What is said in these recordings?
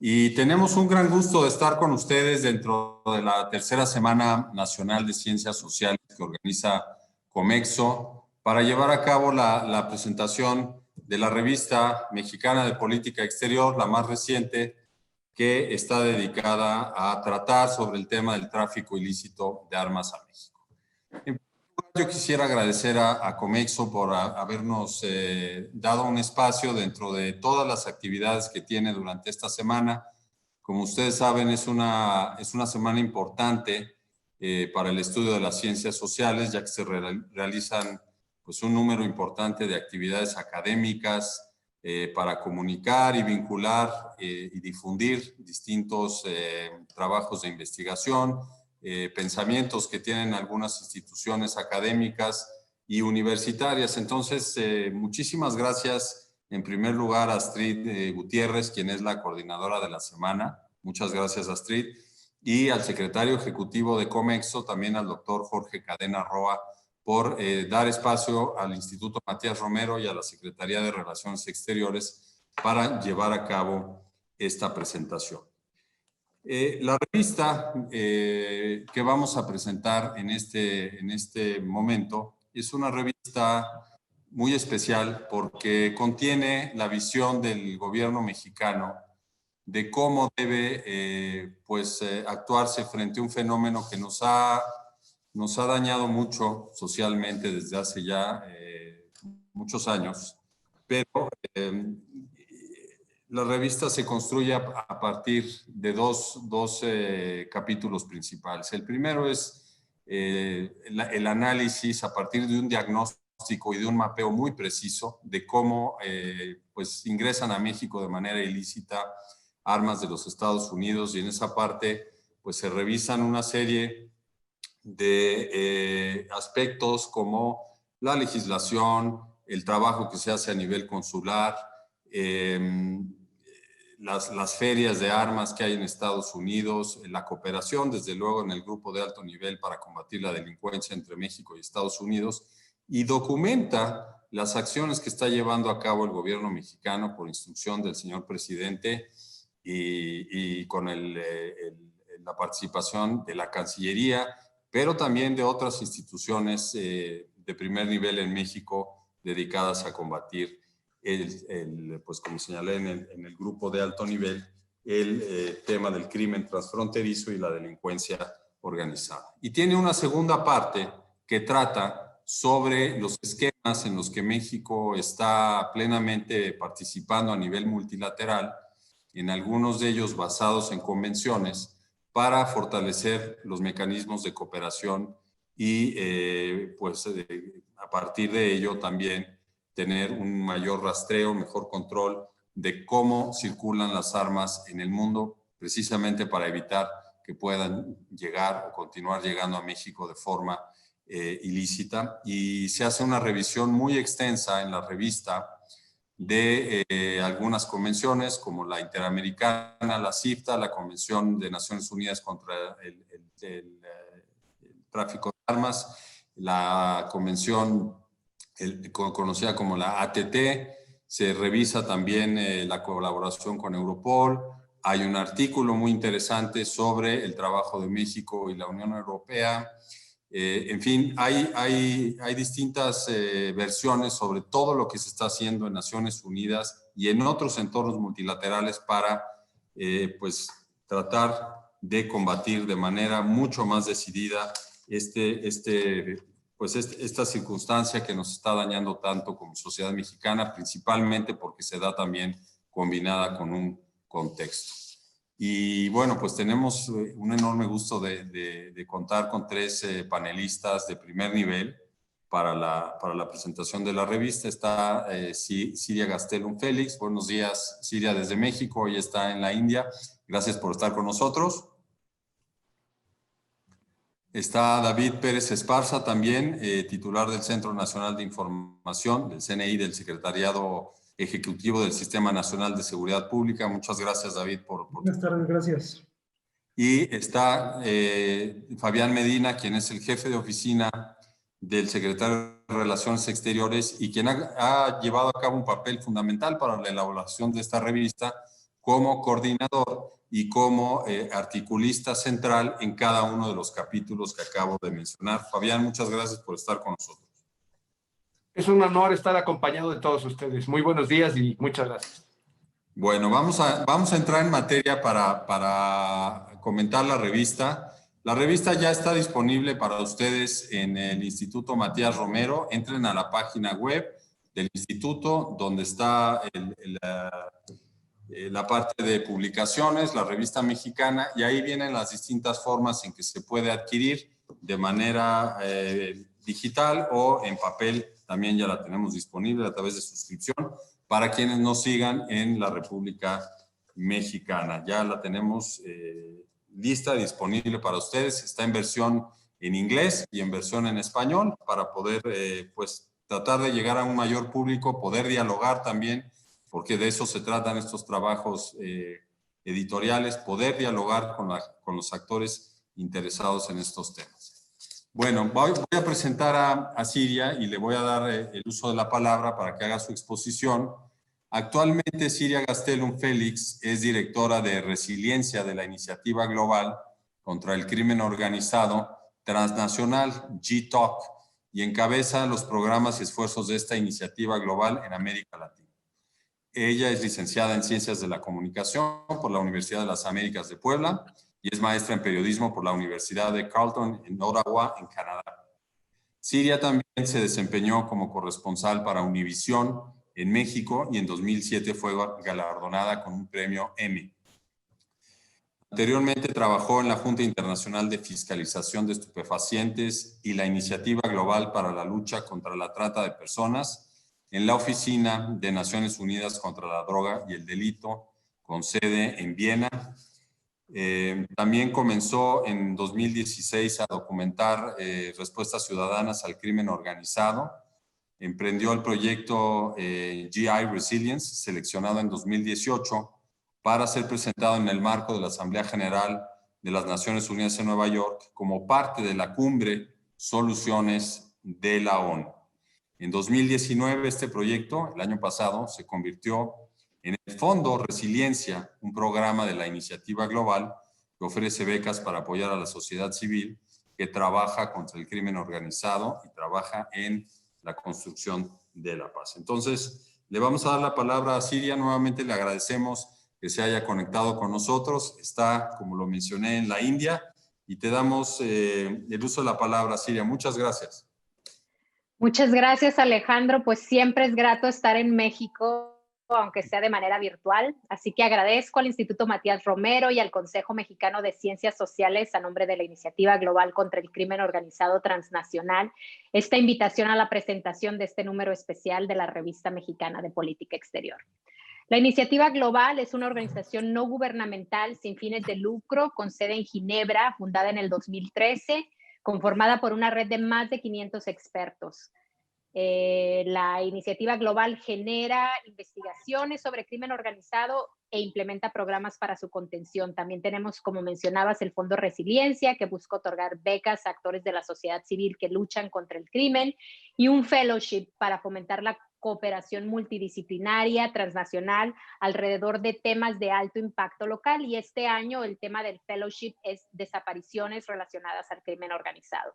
Y tenemos un gran gusto de estar con ustedes dentro de la tercera Semana Nacional de Ciencias Sociales que organiza Comexo para llevar a cabo la presentación de la revista mexicana de política exterior, la más reciente, que está dedicada a tratar sobre el tema del tráfico ilícito de armas a México. Yo quisiera agradecer a Comexo por habernos dado un espacio dentro de todas las actividades que tiene durante esta semana. Como ustedes saben, es una semana importante para el estudio de las ciencias sociales, ya que se realizan pues, un número importante de actividades académicas para comunicar y vincular y difundir distintos trabajos de investigación, pensamientos que tienen algunas instituciones académicas y universitarias. Entonces, muchísimas gracias en primer lugar a Astrid Gutiérrez, quien es la coordinadora de la semana. Muchas gracias, Astrid. Y al secretario ejecutivo de Comexo, también al doctor Jorge Cadena Roa, por dar espacio al Instituto Matías Romero y a la Secretaría de Relaciones Exteriores para llevar a cabo esta presentación. La revista que vamos a presentar en este momento es una revista muy especial porque contiene la visión del gobierno mexicano de cómo debe actuarse frente a un fenómeno que nos ha dañado mucho socialmente desde hace ya muchos años, pero la revista se construye a partir de dos capítulos principales. El primero es el análisis a partir de un diagnóstico y de un mapeo muy preciso de cómo ingresan a México de manera ilícita armas de los Estados Unidos, y en esa parte pues se revisan una serie de aspectos como la legislación, el trabajo que se hace a nivel consular, las ferias de armas que hay en Estados Unidos, la cooperación, desde luego, en el grupo de alto nivel para combatir la delincuencia entre México y Estados Unidos, y documenta las acciones que está llevando a cabo el gobierno mexicano por instrucción del señor presidente y con la participación de la Cancillería, pero también de otras instituciones de primer nivel en México dedicadas a combatir pues como señalé en el grupo de alto nivel, el tema del crimen transfronterizo y la delincuencia organizada. Y tiene una segunda parte que trata sobre los esquemas en los que México está plenamente participando a nivel multilateral, en algunos de ellos basados en convenciones, para fortalecer los mecanismos de cooperación y a partir de ello también tener un mayor rastreo, mejor control de cómo circulan las armas en el mundo, precisamente para evitar que puedan llegar o continuar llegando a México de forma ilícita. Y se hace una revisión muy extensa en la revista de algunas convenciones como la Interamericana, la CIFTA, la Convención de Naciones Unidas contra el tráfico de armas, la Convención conocida como la ATT. Se revisa también la colaboración con Europol. Hay un artículo muy interesante sobre el trabajo de México y la Unión Europea. En fin, hay distintas versiones sobre todo lo que se está haciendo en Naciones Unidas y en otros entornos multilaterales para tratar de combatir de manera mucho más decidida esta circunstancia que nos está dañando tanto como sociedad mexicana, principalmente porque se da también combinada con un contexto. Y bueno, pues tenemos un enorme gusto de contar con tres panelistas de primer nivel para la presentación de la revista. Está Siria Gastelum Félix. Buenos días, Siria, desde México. Hoy está en la India. Gracias por estar con nosotros. Está David Pérez Esparza también, titular del Centro Nacional de Información, del CNI, del Secretariado Ejecutivo del Sistema Nacional de Seguridad Pública. Muchas gracias, David, por... Buenas tardes, gracias. Y está Fabián Medina, quien es el jefe de oficina del Secretario de Relaciones Exteriores y quien ha llevado a cabo un papel fundamental para la elaboración de esta revista, como coordinador y como articulista central en cada uno de los capítulos que acabo de mencionar. Fabián, muchas gracias por estar con nosotros. Es un honor estar acompañado de todos ustedes. Muy buenos días y muchas gracias. Bueno, vamos a entrar en materia para comentar la revista. La revista ya está disponible para ustedes en el Instituto Matías Romero. Entren a la página web del instituto, donde está la parte de publicaciones, la revista mexicana, y ahí vienen las distintas formas en que se puede adquirir de manera digital o en papel. También ya la tenemos disponible a través de suscripción para quienes nos sigan en la República Mexicana. Ya la tenemos lista, disponible para ustedes. Está en versión en inglés y en versión en español para poder pues tratar de llegar a un mayor público, poder dialogar también, porque de eso se tratan estos trabajos editoriales, poder dialogar con los actores interesados en estos temas. Bueno, voy a presentar a Siria y le voy a dar el uso de la palabra para que haga su exposición. Actualmente Siria Gastelum Félix es directora de Resiliencia de la Iniciativa Global contra el Crimen Organizado Transnacional, GTOC, y encabeza los programas y esfuerzos de esta iniciativa global en América Latina. Ella es licenciada en Ciencias de la Comunicación por la Universidad de las Américas de Puebla y es maestra en periodismo por la Universidad de Carleton en Ottawa, en Canadá. Siria también se desempeñó como corresponsal para Univisión en México y en 2007 fue galardonada con un premio Emmy. Anteriormente trabajó en la Junta Internacional de Fiscalización de Estupefacientes y la Iniciativa Global para la Lucha contra la Trata de Personas en la Oficina de Naciones Unidas contra la Droga y el Delito, con sede en Viena. También comenzó en 2016 a documentar respuestas ciudadanas al crimen organizado. Emprendió el proyecto GI Resilience, seleccionado en 2018, para ser presentado en el marco de la Asamblea General de las Naciones Unidas en Nueva York como parte de la Cumbre Soluciones de la ONU. En 2019, este proyecto, el año pasado, se convirtió en el Fondo Resiliencia, un programa de la Iniciativa Global que ofrece becas para apoyar a la sociedad civil que trabaja contra el crimen organizado y trabaja en la construcción de la paz. Entonces, le vamos a dar la palabra a Siria. Nuevamente le agradecemos que se haya conectado con nosotros. Está, como lo mencioné, en la India y te damos el uso de la palabra, Siria. Muchas gracias. Muchas gracias, Alejandro. Pues siempre es grato estar en México, aunque sea de manera virtual. Así que agradezco al Instituto Matías Romero y al Consejo Mexicano de Ciencias Sociales, a nombre de la Iniciativa Global contra el Crimen Organizado Transnacional, esta invitación a la presentación de este número especial de la Revista Mexicana de Política Exterior. La Iniciativa Global es una organización no gubernamental sin fines de lucro, con sede en Ginebra, fundada en el 2013, conformada por una red de más de 500 expertos. La Iniciativa Global genera investigaciones sobre crimen organizado e implementa programas para su contención. También tenemos, como mencionabas, el Fondo Resiliencia, que busca otorgar becas a actores de la sociedad civil que luchan contra el crimen, y un fellowship para fomentar la cooperación multidisciplinaria, transnacional, alrededor de temas de alto impacto local. Y este año el tema del fellowship es desapariciones relacionadas al crimen organizado.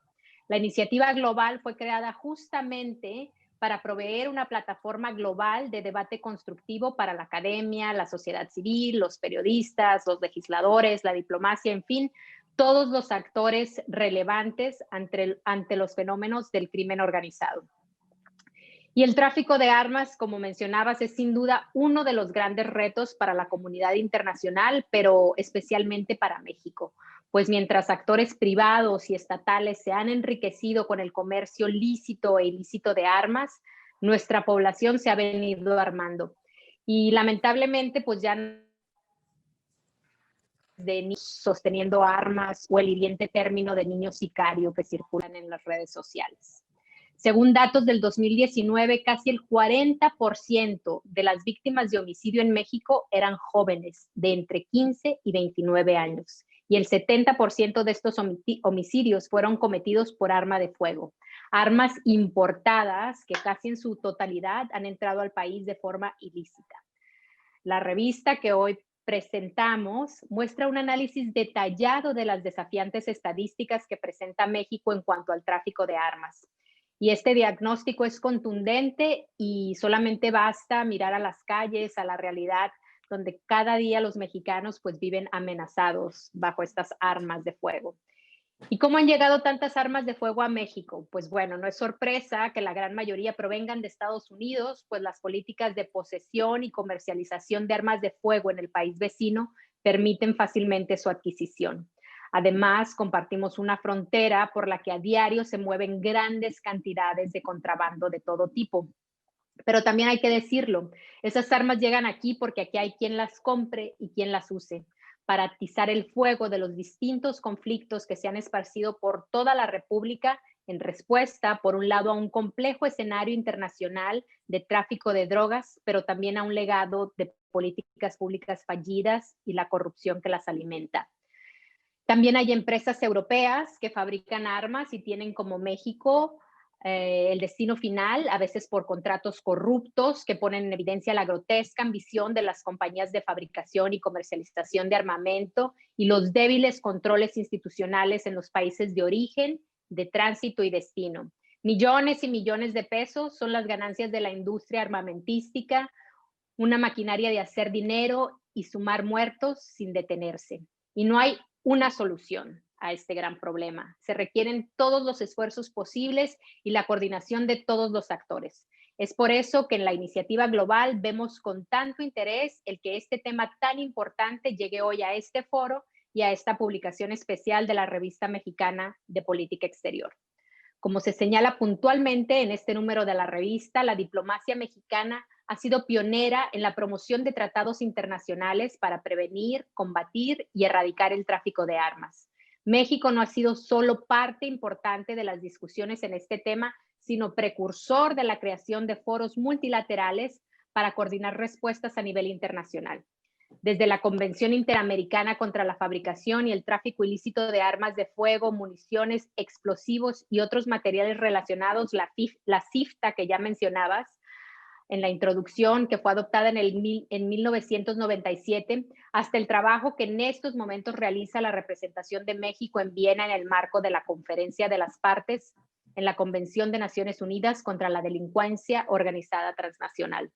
La iniciativa global fue creada justamente para proveer una plataforma global de debate constructivo para la academia, la sociedad civil, los periodistas, los legisladores, la diplomacia, en fin, todos los actores relevantes ante los fenómenos del crimen organizado. Y el tráfico de armas, como mencionabas, es sin duda uno de los grandes retos para la comunidad internacional, pero especialmente para México. Pues mientras actores privados y estatales se han enriquecido con el comercio lícito e ilícito de armas, nuestra población se ha venido armando. Y lamentablemente, pues ya de niños sosteniendo armas, o el hiriente término de niño sicario que circulan en las redes sociales. Según datos del 2019, casi el 40% de las víctimas de homicidio en México eran jóvenes de entre 15 y 29 años. Y el 70% de estos homicidios fueron cometidos por arma de fuego. Armas importadas que casi en su totalidad han entrado al país de forma ilícita. La revista que hoy presentamos muestra un análisis detallado de las desafiantes estadísticas que presenta México en cuanto al tráfico de armas. Y este diagnóstico es contundente y solamente basta mirar a las calles, a la realidad, donde cada día los mexicanos pues viven amenazados bajo estas armas de fuego. ¿Y cómo han llegado tantas armas de fuego a México? Pues bueno, no es sorpresa que la gran mayoría provengan de Estados Unidos, pues las políticas de posesión y comercialización de armas de fuego en el país vecino permiten fácilmente su adquisición. Además, compartimos una frontera por la que a diario se mueven grandes cantidades de contrabando de todo tipo. Pero también hay que decirlo, esas armas llegan aquí porque aquí hay quien las compre y quien las use para atizar el fuego de los distintos conflictos que se han esparcido por toda la República en respuesta, por un lado, a un complejo escenario internacional de tráfico de drogas, pero también a un legado de políticas públicas fallidas y la corrupción que las alimenta. También hay empresas europeas que fabrican armas y tienen como México el destino final, a veces por contratos corruptos que ponen en evidencia la grotesca ambición de las compañías de fabricación y comercialización de armamento y los débiles controles institucionales en los países de origen, de tránsito y destino. Millones y millones de pesos son las ganancias de la industria armamentística, una maquinaria de hacer dinero y sumar muertos sin detenerse. Y no hay una solución a este gran problema. Se requieren todos los esfuerzos posibles y la coordinación de todos los actores. Es por eso que en la iniciativa global vemos con tanto interés el que este tema tan importante llegue hoy a este foro y a esta publicación especial de la Revista Mexicana de Política Exterior. Como se señala puntualmente en este número de la revista, la diplomacia mexicana ha sido pionera en la promoción de tratados internacionales para prevenir, combatir y erradicar el tráfico de armas. México no ha sido solo parte importante de las discusiones en este tema, sino precursor de la creación de foros multilaterales para coordinar respuestas a nivel internacional. Desde la Convención Interamericana contra la Fabricación y el Tráfico Ilícito de Armas de Fuego, Municiones, Explosivos y otros materiales relacionados, la CIFTA que ya mencionabas en la introducción, que fue adoptada en 1997, hasta el trabajo que en estos momentos realiza la representación de México en Viena en el marco de la Conferencia de las Partes en la Convención de Naciones Unidas contra la Delincuencia Organizada Transnacional.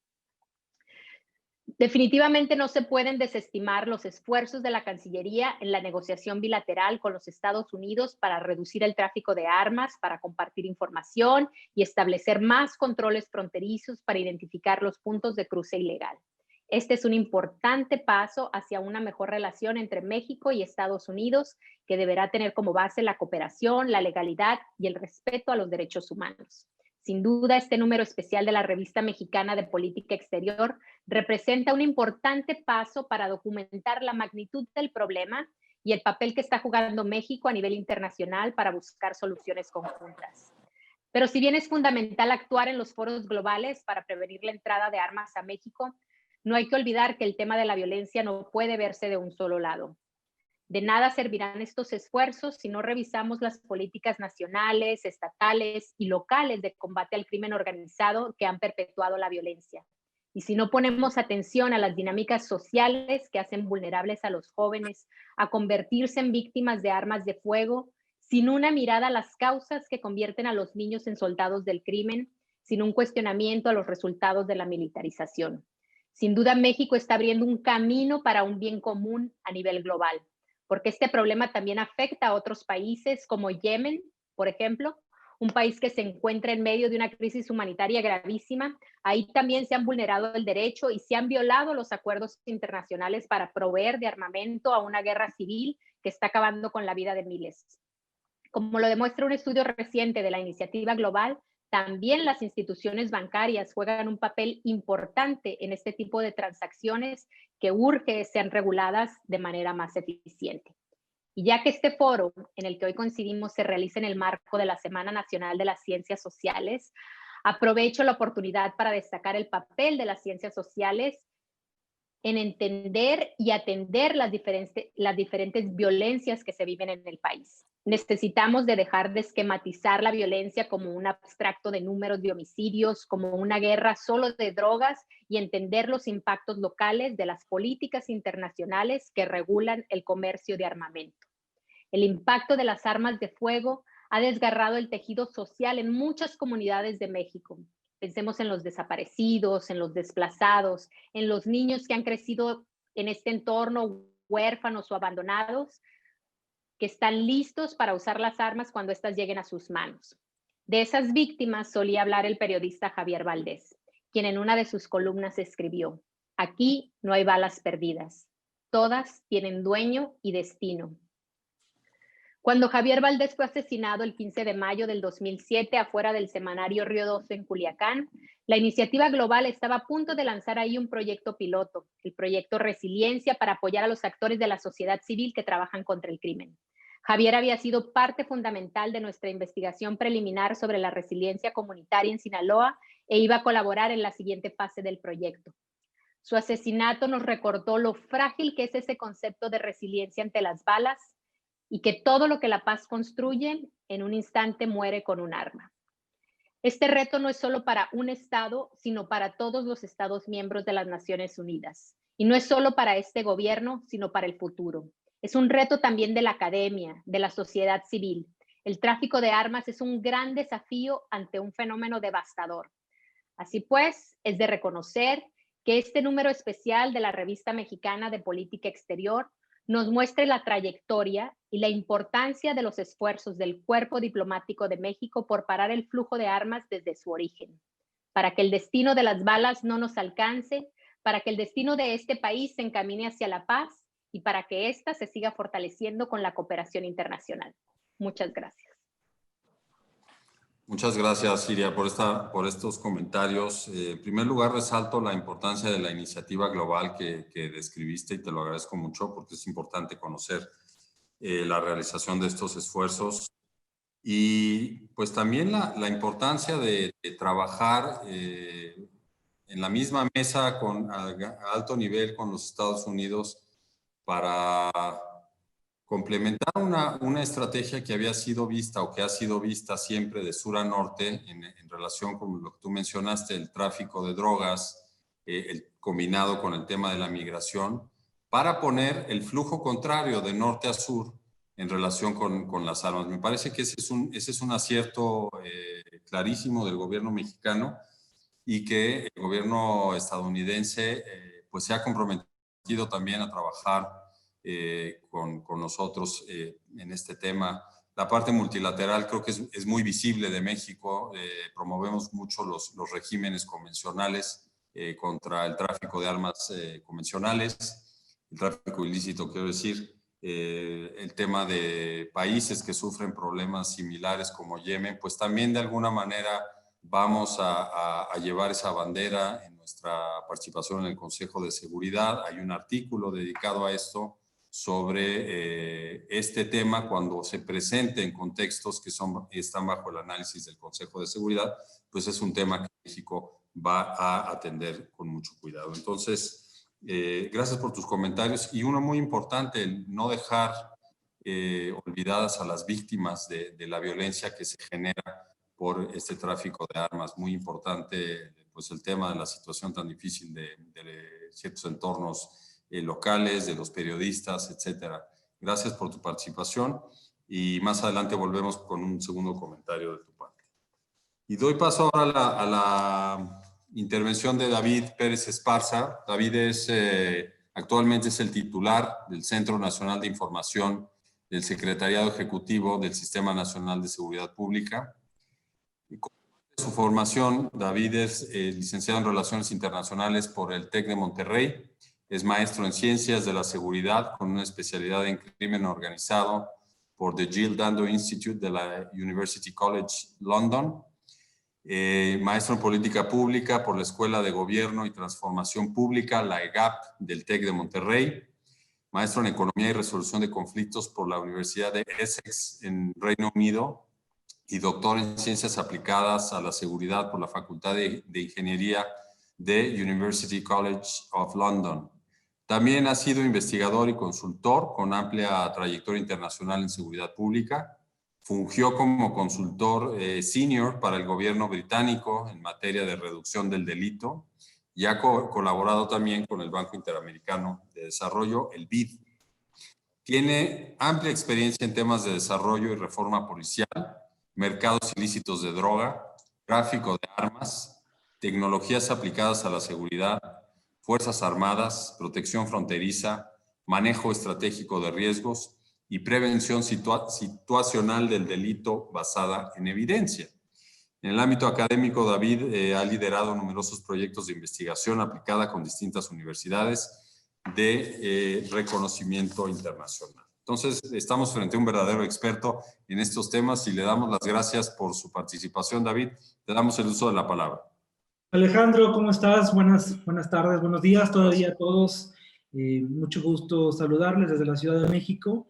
Definitivamente no se pueden desestimar los esfuerzos de la Cancillería en la negociación bilateral con los Estados Unidos para reducir el tráfico de armas, para compartir información y establecer más controles fronterizos para identificar los puntos de cruce ilegal. Este es un importante paso hacia una mejor relación entre México y Estados Unidos, que deberá tener como base la cooperación, la legalidad y el respeto a los derechos humanos. Sin duda, este número especial de la Revista Mexicana de Política Exterior representa un importante paso para documentar la magnitud del problema y el papel que está jugando México a nivel internacional para buscar soluciones conjuntas. Pero si bien es fundamental actuar en los foros globales para prevenir la entrada de armas a México, no hay que olvidar que el tema de la violencia no puede verse de un solo lado. De nada servirán estos esfuerzos si no revisamos las políticas nacionales, estatales y locales de combate al crimen organizado que han perpetuado la violencia. Y si no ponemos atención a las dinámicas sociales que hacen vulnerables a los jóvenes a convertirse en víctimas de armas de fuego, sin una mirada a las causas que convierten a los niños en soldados del crimen, sin un cuestionamiento a los resultados de la militarización. Sin duda, México está abriendo un camino para un bien común a nivel global, porque este problema también afecta a otros países como Yemen, por ejemplo, un país que se encuentra en medio de una crisis humanitaria gravísima. Ahí también se han vulnerado el derecho y se han violado los acuerdos internacionales para proveer de armamento a una guerra civil que está acabando con la vida de miles. Como lo demuestra un estudio reciente de la Iniciativa Global, también las instituciones bancarias juegan un papel importante en este tipo de transacciones que urge sean reguladas de manera más eficiente. Y ya que este foro en el que hoy coincidimos se realiza en el marco de la Semana Nacional de las Ciencias Sociales, aprovecho la oportunidad para destacar el papel de las ciencias sociales en entender y atender las diferentes violencias que se viven en el país. Necesitamos de dejar de esquematizar la violencia como un abstracto de números de homicidios, como una guerra solo de drogas y entender los impactos locales de las políticas internacionales que regulan el comercio de armamento. El impacto de las armas de fuego ha desgarrado el tejido social en muchas comunidades de México. Pensemos en los desaparecidos, en los desplazados, en los niños que han crecido en este entorno huérfanos o abandonados, que están listos para usar las armas cuando éstas lleguen a sus manos. De esas víctimas solía hablar el periodista Javier Valdés, quien en una de sus columnas escribió: "Aquí no hay balas perdidas, todas tienen dueño y destino". Cuando Javier Valdés fue asesinado el 15 de mayo del 2007 afuera del semanario Río 12 en Culiacán, la iniciativa global estaba a punto de lanzar ahí un proyecto piloto, el proyecto Resiliencia, para apoyar a los actores de la sociedad civil que trabajan contra el crimen. Javier había sido parte fundamental de nuestra investigación preliminar sobre la resiliencia comunitaria en Sinaloa e iba a colaborar en la siguiente fase del proyecto. Su asesinato nos recordó lo frágil que es ese concepto de resiliencia ante las balas y que todo lo que la paz construye en un instante muere con un arma. Este reto no es solo para un Estado, sino para todos los Estados miembros de las Naciones Unidas. Y no es solo para este gobierno, sino para el futuro. Es un reto también de la academia, de la sociedad civil. El tráfico de armas es un gran desafío ante un fenómeno devastador. Así pues, es de reconocer que este número especial de la Revista Mexicana de Política Exterior nos muestre la trayectoria y la importancia de los esfuerzos del Cuerpo Diplomático de México por parar el flujo de armas desde su origen, para que el destino de las balas no nos alcance, para que el destino de este país se encamine hacia la paz y para que ésta se siga fortaleciendo con la cooperación internacional. Muchas gracias. Muchas gracias, Siria, por estos comentarios. En primer lugar, resalto la importancia de la iniciativa global que describiste y te lo agradezco mucho porque es importante conocer la realización de estos esfuerzos y pues también la importancia de trabajar en la misma mesa a alto nivel con los Estados Unidos para complementar una estrategia que había sido vista o que ha sido vista siempre de sur a norte en relación con lo que tú mencionaste, el tráfico de drogas, combinado con el tema de la migración, para poner el flujo contrario de norte a sur en relación con las armas. Me parece que ese es un acierto clarísimo del gobierno mexicano y que el gobierno estadounidense pues se ha comprometido también a trabajar con nosotros en este tema. La parte multilateral creo que es muy visible de México. Promovemos mucho los regímenes convencionales contra el tráfico de armas convencionales, el tráfico ilícito, quiero decir, el tema de países que sufren problemas similares como Yemen, pues también de alguna manera vamos a llevar esa bandera en nuestra participación en el Consejo de Seguridad. Hay un artículo dedicado a esto sobre este tema cuando se presente en contextos que están bajo el análisis del Consejo de Seguridad, pues es un tema que México va a atender con mucho cuidado. Entonces, gracias por tus comentarios y uno muy importante, el no dejar olvidadas a las víctimas de la violencia que se genera por este tráfico de armas. Muy importante pues el tema de la situación tan difícil de ciertos entornos locales, de los periodistas, etcétera. Gracias por tu participación y más adelante volvemos con un segundo comentario de tu parte. Y doy paso ahora a la intervención de David Pérez Esparza. David actualmente es el titular del Centro Nacional de Información del Secretariado Ejecutivo del Sistema Nacional de Seguridad Pública. Su formación, David es licenciado en Relaciones Internacionales por el TEC de Monterrey. Es maestro en Ciencias de la Seguridad con una especialidad en Crimen Organizado por The Jill Dando Institute de la University College London. Maestro en Política Pública por la Escuela de Gobierno y Transformación Pública, la EGAP del TEC de Monterrey. Maestro en Economía y Resolución de Conflictos por la Universidad de Essex en Reino Unido y doctor en Ciencias Aplicadas a la Seguridad por la Facultad de Ingeniería de University College of London. También ha sido investigador y consultor con amplia trayectoria internacional en seguridad pública. Fungió como consultor senior para el gobierno británico en materia de reducción del delito y ha colaborado también con el Banco Interamericano de Desarrollo, el BID. Tiene amplia experiencia en temas de desarrollo y reforma policial, mercados ilícitos de droga, tráfico de armas, tecnologías aplicadas a la seguridad, fuerzas armadas, protección fronteriza, manejo estratégico de riesgos y prevención situacional del delito basada en evidencia. En el ámbito académico, David ha liderado numerosos proyectos de investigación aplicada con distintas universidades de reconocimiento internacional. Entonces, estamos frente a un verdadero experto en estos temas y le damos las gracias por su participación, David. Te damos el uso de la palabra. Alejandro, ¿cómo estás? Buenas tardes, buenos días todavía a todos. Mucho gusto saludarles desde la Ciudad de México.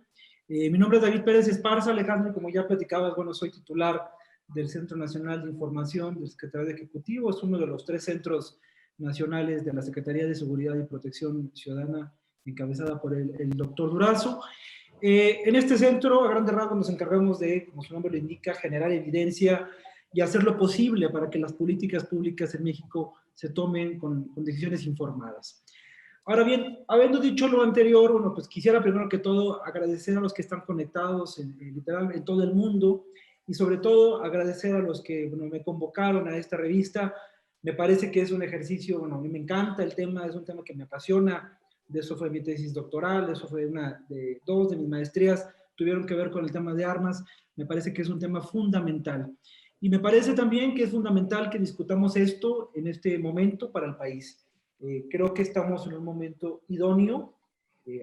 Mi nombre es David Pérez Esparza, Alejandro, y como ya platicabas, bueno, soy titular del Centro Nacional de Información del Secretariado Ejecutivo. Es uno de los 3 centros nacionales de la Secretaría de Seguridad y Protección Ciudadana, encabezada por el doctor Durazo. En este centro, a grandes rasgos, nos encargamos de, como su nombre lo indica, generar evidencia y hacer lo posible para que las políticas públicas en México se tomen con decisiones informadas. Ahora bien, habiendo dicho lo anterior, bueno, pues quisiera primero que todo agradecer a los que están conectados literal en todo el mundo y sobre todo agradecer a los que me convocaron a esta revista. Me parece que es un ejercicio, bueno, a mí me encanta el tema, es un tema que me apasiona. De eso fue mi tesis doctoral, de eso fue dos de mis maestrías, tuvieron que ver con el tema de armas. Me parece que es un tema fundamental. Y me parece también que es fundamental que discutamos esto en este momento para el país. Creo que estamos en un momento idóneo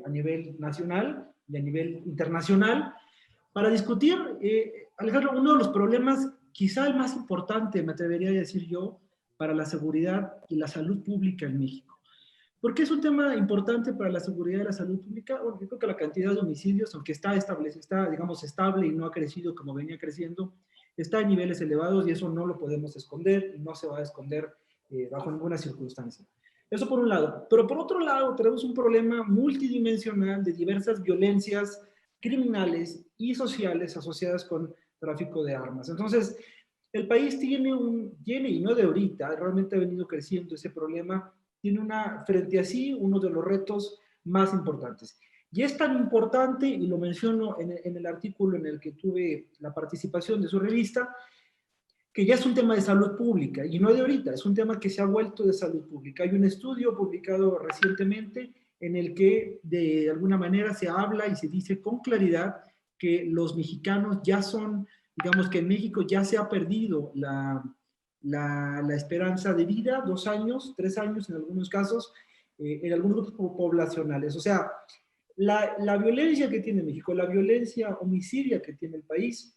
a nivel nacional y a nivel internacional para discutir, Alejandro, uno de los problemas, quizá el más importante, me atrevería a decir yo, para la seguridad y la salud pública en México. ¿Por qué es un tema importante para la seguridad y la salud pública? Bueno, yo creo que la cantidad de homicidios, aunque está digamos, estable y no ha crecido como venía creciendo, está en niveles elevados y eso no lo podemos esconder y no se va a esconder bajo ninguna circunstancia. Eso por un lado. Pero por otro lado, tenemos un problema multidimensional de diversas violencias criminales y sociales asociadas con tráfico de armas. Entonces, el país tiene, y no de ahorita, realmente ha venido creciendo ese problema, tiene frente a sí uno de los retos más importantes. Y es tan importante, y lo menciono en el artículo en el que tuve la participación de su revista, que ya es un tema de salud pública, y no de ahorita, es un tema que se ha vuelto de salud pública. Hay un estudio publicado recientemente en el que de alguna manera se habla y se dice con claridad que los mexicanos ya son, digamos que en México ya se ha perdido la esperanza de vida, 2 años, 3 años en algunos casos, en algunos grupos poblacionales. O sea, la violencia que tiene México, la violencia homicida que tiene el país,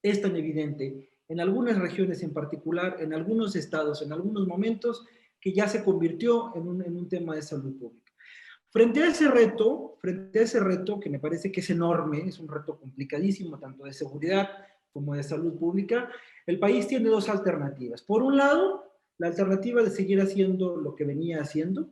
es tan evidente en algunas regiones en particular, en algunos estados, en algunos momentos, que ya se convirtió en un tema de salud pública. Frente a ese reto, que me parece que es enorme, es un reto complicadísimo, tanto de seguridad como de salud pública, el país tiene 2 alternativas. Por un lado, la alternativa de seguir haciendo lo que venía haciendo,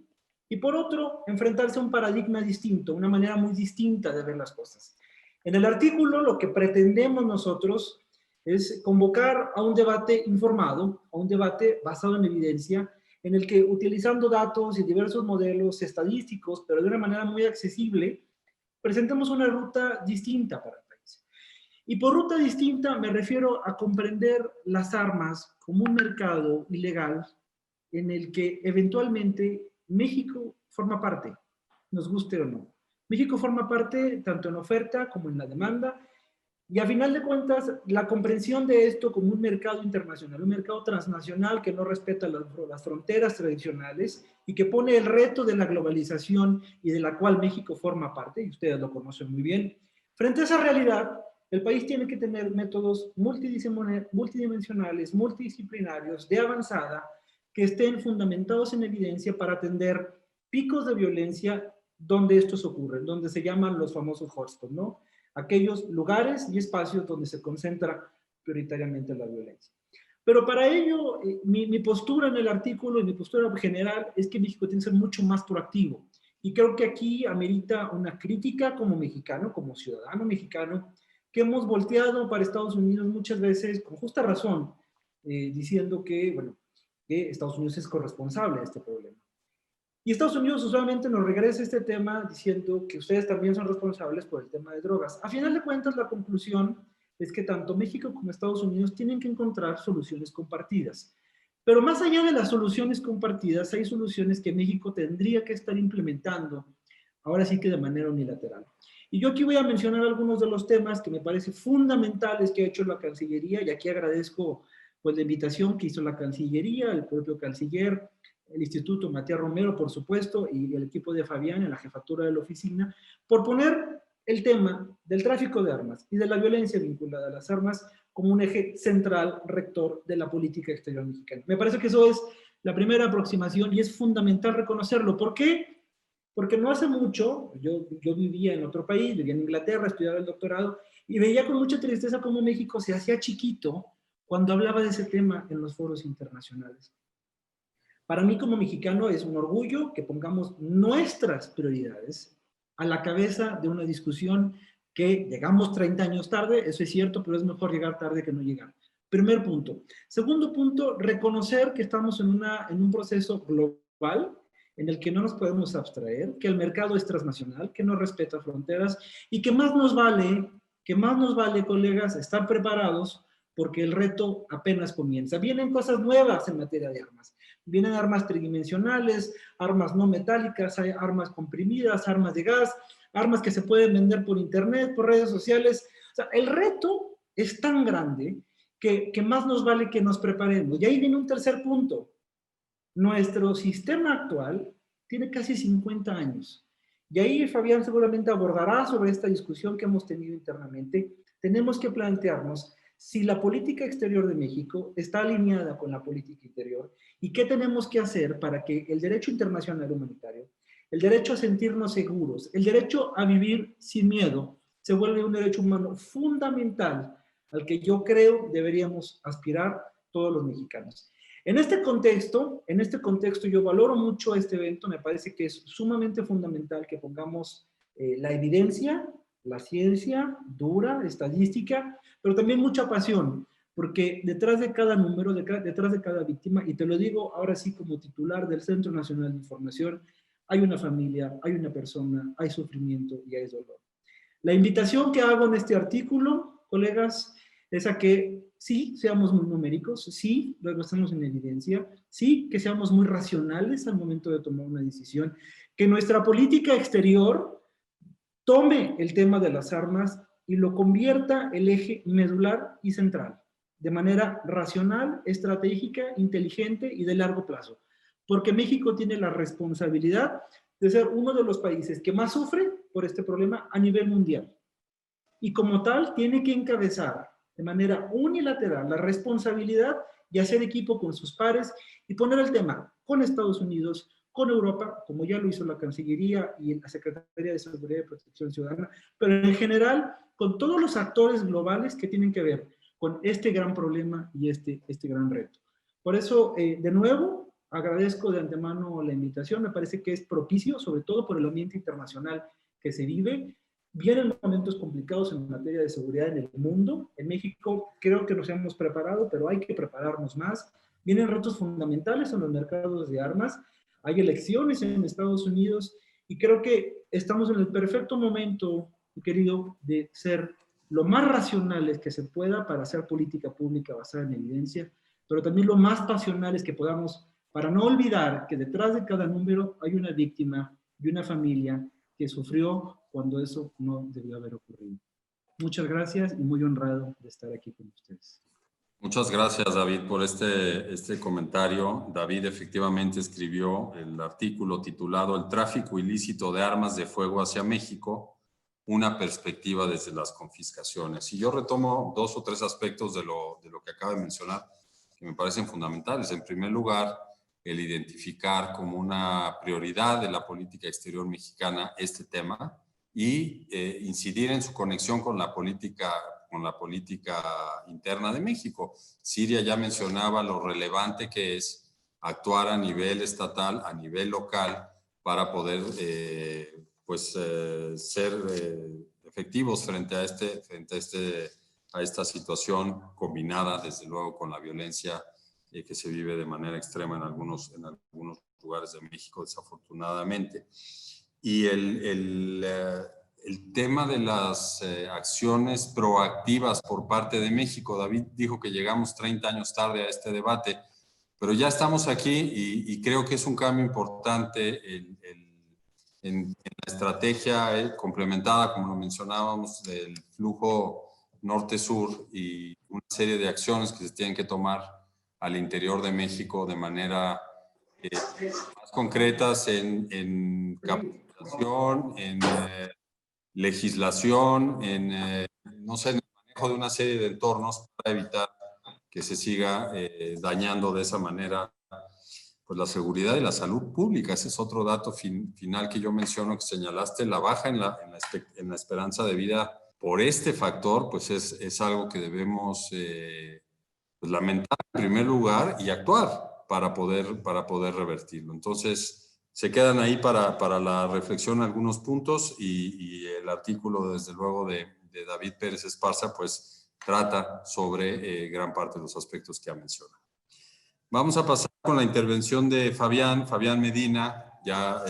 y por otro, enfrentarse a un paradigma distinto, una manera muy distinta de ver las cosas. En el artículo, lo que pretendemos nosotros es convocar a un debate informado, a un debate basado en evidencia, en el que, utilizando datos y diversos modelos estadísticos, pero de una manera muy accesible, presentemos una ruta distinta para el país. Y por ruta distinta me refiero a comprender las armas como un mercado ilegal en el que eventualmente México forma parte, nos guste o no. México forma parte tanto en oferta como en la demanda, y a final de cuentas, la comprensión de esto como un mercado internacional, un mercado transnacional que no respeta las fronteras tradicionales y que pone el reto de la globalización y de la cual México forma parte, y ustedes lo conocen muy bien. Frente a esa realidad, el país tiene que tener métodos multidimensionales, multidisciplinarios, de avanzada, que estén fundamentados en evidencia para atender picos de violencia donde estos ocurren, donde se llaman los famosos hotspots, ¿no? Aquellos lugares y espacios donde se concentra prioritariamente la violencia. Pero para ello, mi postura en el artículo y mi postura general es que México tiene que ser mucho más proactivo. Y creo que aquí amerita una crítica como mexicano, como ciudadano mexicano, que hemos volteado para Estados Unidos muchas veces, con justa razón, diciendo que, bueno, que Estados Unidos es corresponsable de este problema. Y Estados Unidos usualmente nos regresa este tema diciendo que ustedes también son responsables por el tema de drogas. A final de cuentas, la conclusión es que tanto México como Estados Unidos tienen que encontrar soluciones compartidas. Pero más allá de las soluciones compartidas, hay soluciones que México tendría que estar implementando, ahora sí que de manera unilateral. Y yo aquí voy a mencionar algunos de los temas que me parecen fundamentales que ha hecho la Cancillería, y aquí agradezco pues la invitación que hizo la Cancillería, el propio canciller, el Instituto Matías Romero, por supuesto, y el equipo de Fabián en la jefatura de la oficina, por poner el tema del tráfico de armas y de la violencia vinculada a las armas como un eje central rector de la política exterior mexicana. Me parece que eso es la primera aproximación y es fundamental reconocerlo. ¿Por qué? Porque no hace mucho, yo vivía en otro país, vivía en Inglaterra, estudiaba el doctorado, y veía con mucha tristeza cómo México se hacía chiquito cuando hablaba de ese tema en los foros internacionales. Para mí como mexicano es un orgullo que pongamos nuestras prioridades a la cabeza de una discusión que llegamos 30 años tarde, eso es cierto, pero es mejor llegar tarde que no llegar. Primer punto. Segundo punto, reconocer que estamos en un proceso global en el que no nos podemos abstraer, que el mercado es transnacional, que no respeta fronteras y que más nos vale, colegas, estar preparados porque el reto apenas comienza. Vienen cosas nuevas en materia de armas. Vienen armas tridimensionales, armas no metálicas, hay armas comprimidas, armas de gas, armas que se pueden vender por internet, por redes sociales. O sea, el reto es tan grande que más nos vale que nos preparemos. Y ahí viene un tercer punto. Nuestro sistema actual tiene casi 50 años. Y ahí Fabián seguramente abordará sobre esta discusión que hemos tenido internamente. Tenemos que plantearnos si la política exterior de México está alineada con la política interior y qué tenemos que hacer para que el derecho internacional humanitario, el derecho a sentirnos seguros, el derecho a vivir sin miedo, se vuelve un derecho humano fundamental al que yo creo deberíamos aspirar todos los mexicanos. En este contexto yo valoro mucho este evento, me parece que es sumamente fundamental que pongamos la evidencia, la ciencia dura, estadística, pero también mucha pasión, porque detrás de cada número, detrás de cada víctima, y te lo digo ahora sí como titular del Centro Nacional de Información, hay una familia, hay una persona, hay sufrimiento y hay dolor. La invitación que hago en este artículo, colegas, es a que sí, seamos muy numéricos, sí, luego estamos en evidencia, sí, que seamos muy racionales al momento de tomar una decisión, que nuestra política exterior tome el tema de las armas y lo convierta el eje medular y central, de manera racional, estratégica, inteligente y de largo plazo. Porque México tiene la responsabilidad de ser uno de los países que más sufre por este problema a nivel mundial. Y como tal, tiene que encabezar de manera unilateral la responsabilidad y hacer equipo con sus pares y poner el tema con Estados Unidos, con Europa, como ya lo hizo la Cancillería y la Secretaría de Seguridad y Protección Ciudadana, pero en general con todos los actores globales que tienen que ver con este gran problema y este gran reto. Por eso, de nuevo, agradezco de antemano la invitación, me parece que es propicio, sobre todo por el ambiente internacional que se vive. Vienen momentos complicados en materia de seguridad en el mundo. En México creo que nos hemos preparado, pero hay que prepararnos más. Vienen retos fundamentales en los mercados de armas. Hay elecciones en Estados Unidos y creo que estamos en el perfecto momento, mi querido, de ser lo más racionales que se pueda para hacer política pública basada en evidencia, pero también lo más pasionales que podamos para no olvidar que detrás de cada número hay una víctima y una familia que sufrió cuando eso no debió haber ocurrido. Muchas gracias y muy honrado de estar aquí con ustedes. Muchas gracias, David, por este comentario. David efectivamente escribió el artículo titulado El tráfico ilícito de armas de fuego hacia México, una perspectiva desde las confiscaciones. Y yo retomo 2 o 3 aspectos de lo que acaba de mencionar que me parecen fundamentales. En primer lugar, el identificar como una prioridad de la política exterior mexicana este tema y incidir en su conexión con la política interna de México. Siria ya mencionaba lo relevante que es actuar a nivel estatal, a nivel local, para poder ser de efectivos frente a esta situación combinada, desde luego, con la violencia que se vive de manera extrema en algunos lugares de México, desafortunadamente. Y el tema de las acciones proactivas por parte de México. David dijo que llegamos 30 años tarde a este debate, pero ya estamos aquí y creo que es un cambio importante en la estrategia complementada, como lo mencionábamos, del flujo norte-sur y una serie de acciones que se tienen que tomar al interior de México de manera más concretas en capacitación, en legislación, no sé, en el manejo de una serie de entornos para evitar que se siga dañando de esa manera pues la seguridad y la salud pública. Ese es otro dato final que yo menciono, que señalaste, la baja en la esperanza de vida por este factor, pues es algo que debemos pues lamentar en primer lugar y actuar para poder revertirlo. Entonces, se quedan ahí para la reflexión algunos puntos y el artículo, desde luego, de David Pérez Esparza, pues trata sobre gran parte de los aspectos que ha mencionado. Vamos a pasar con la intervención de Fabián Medina. Ya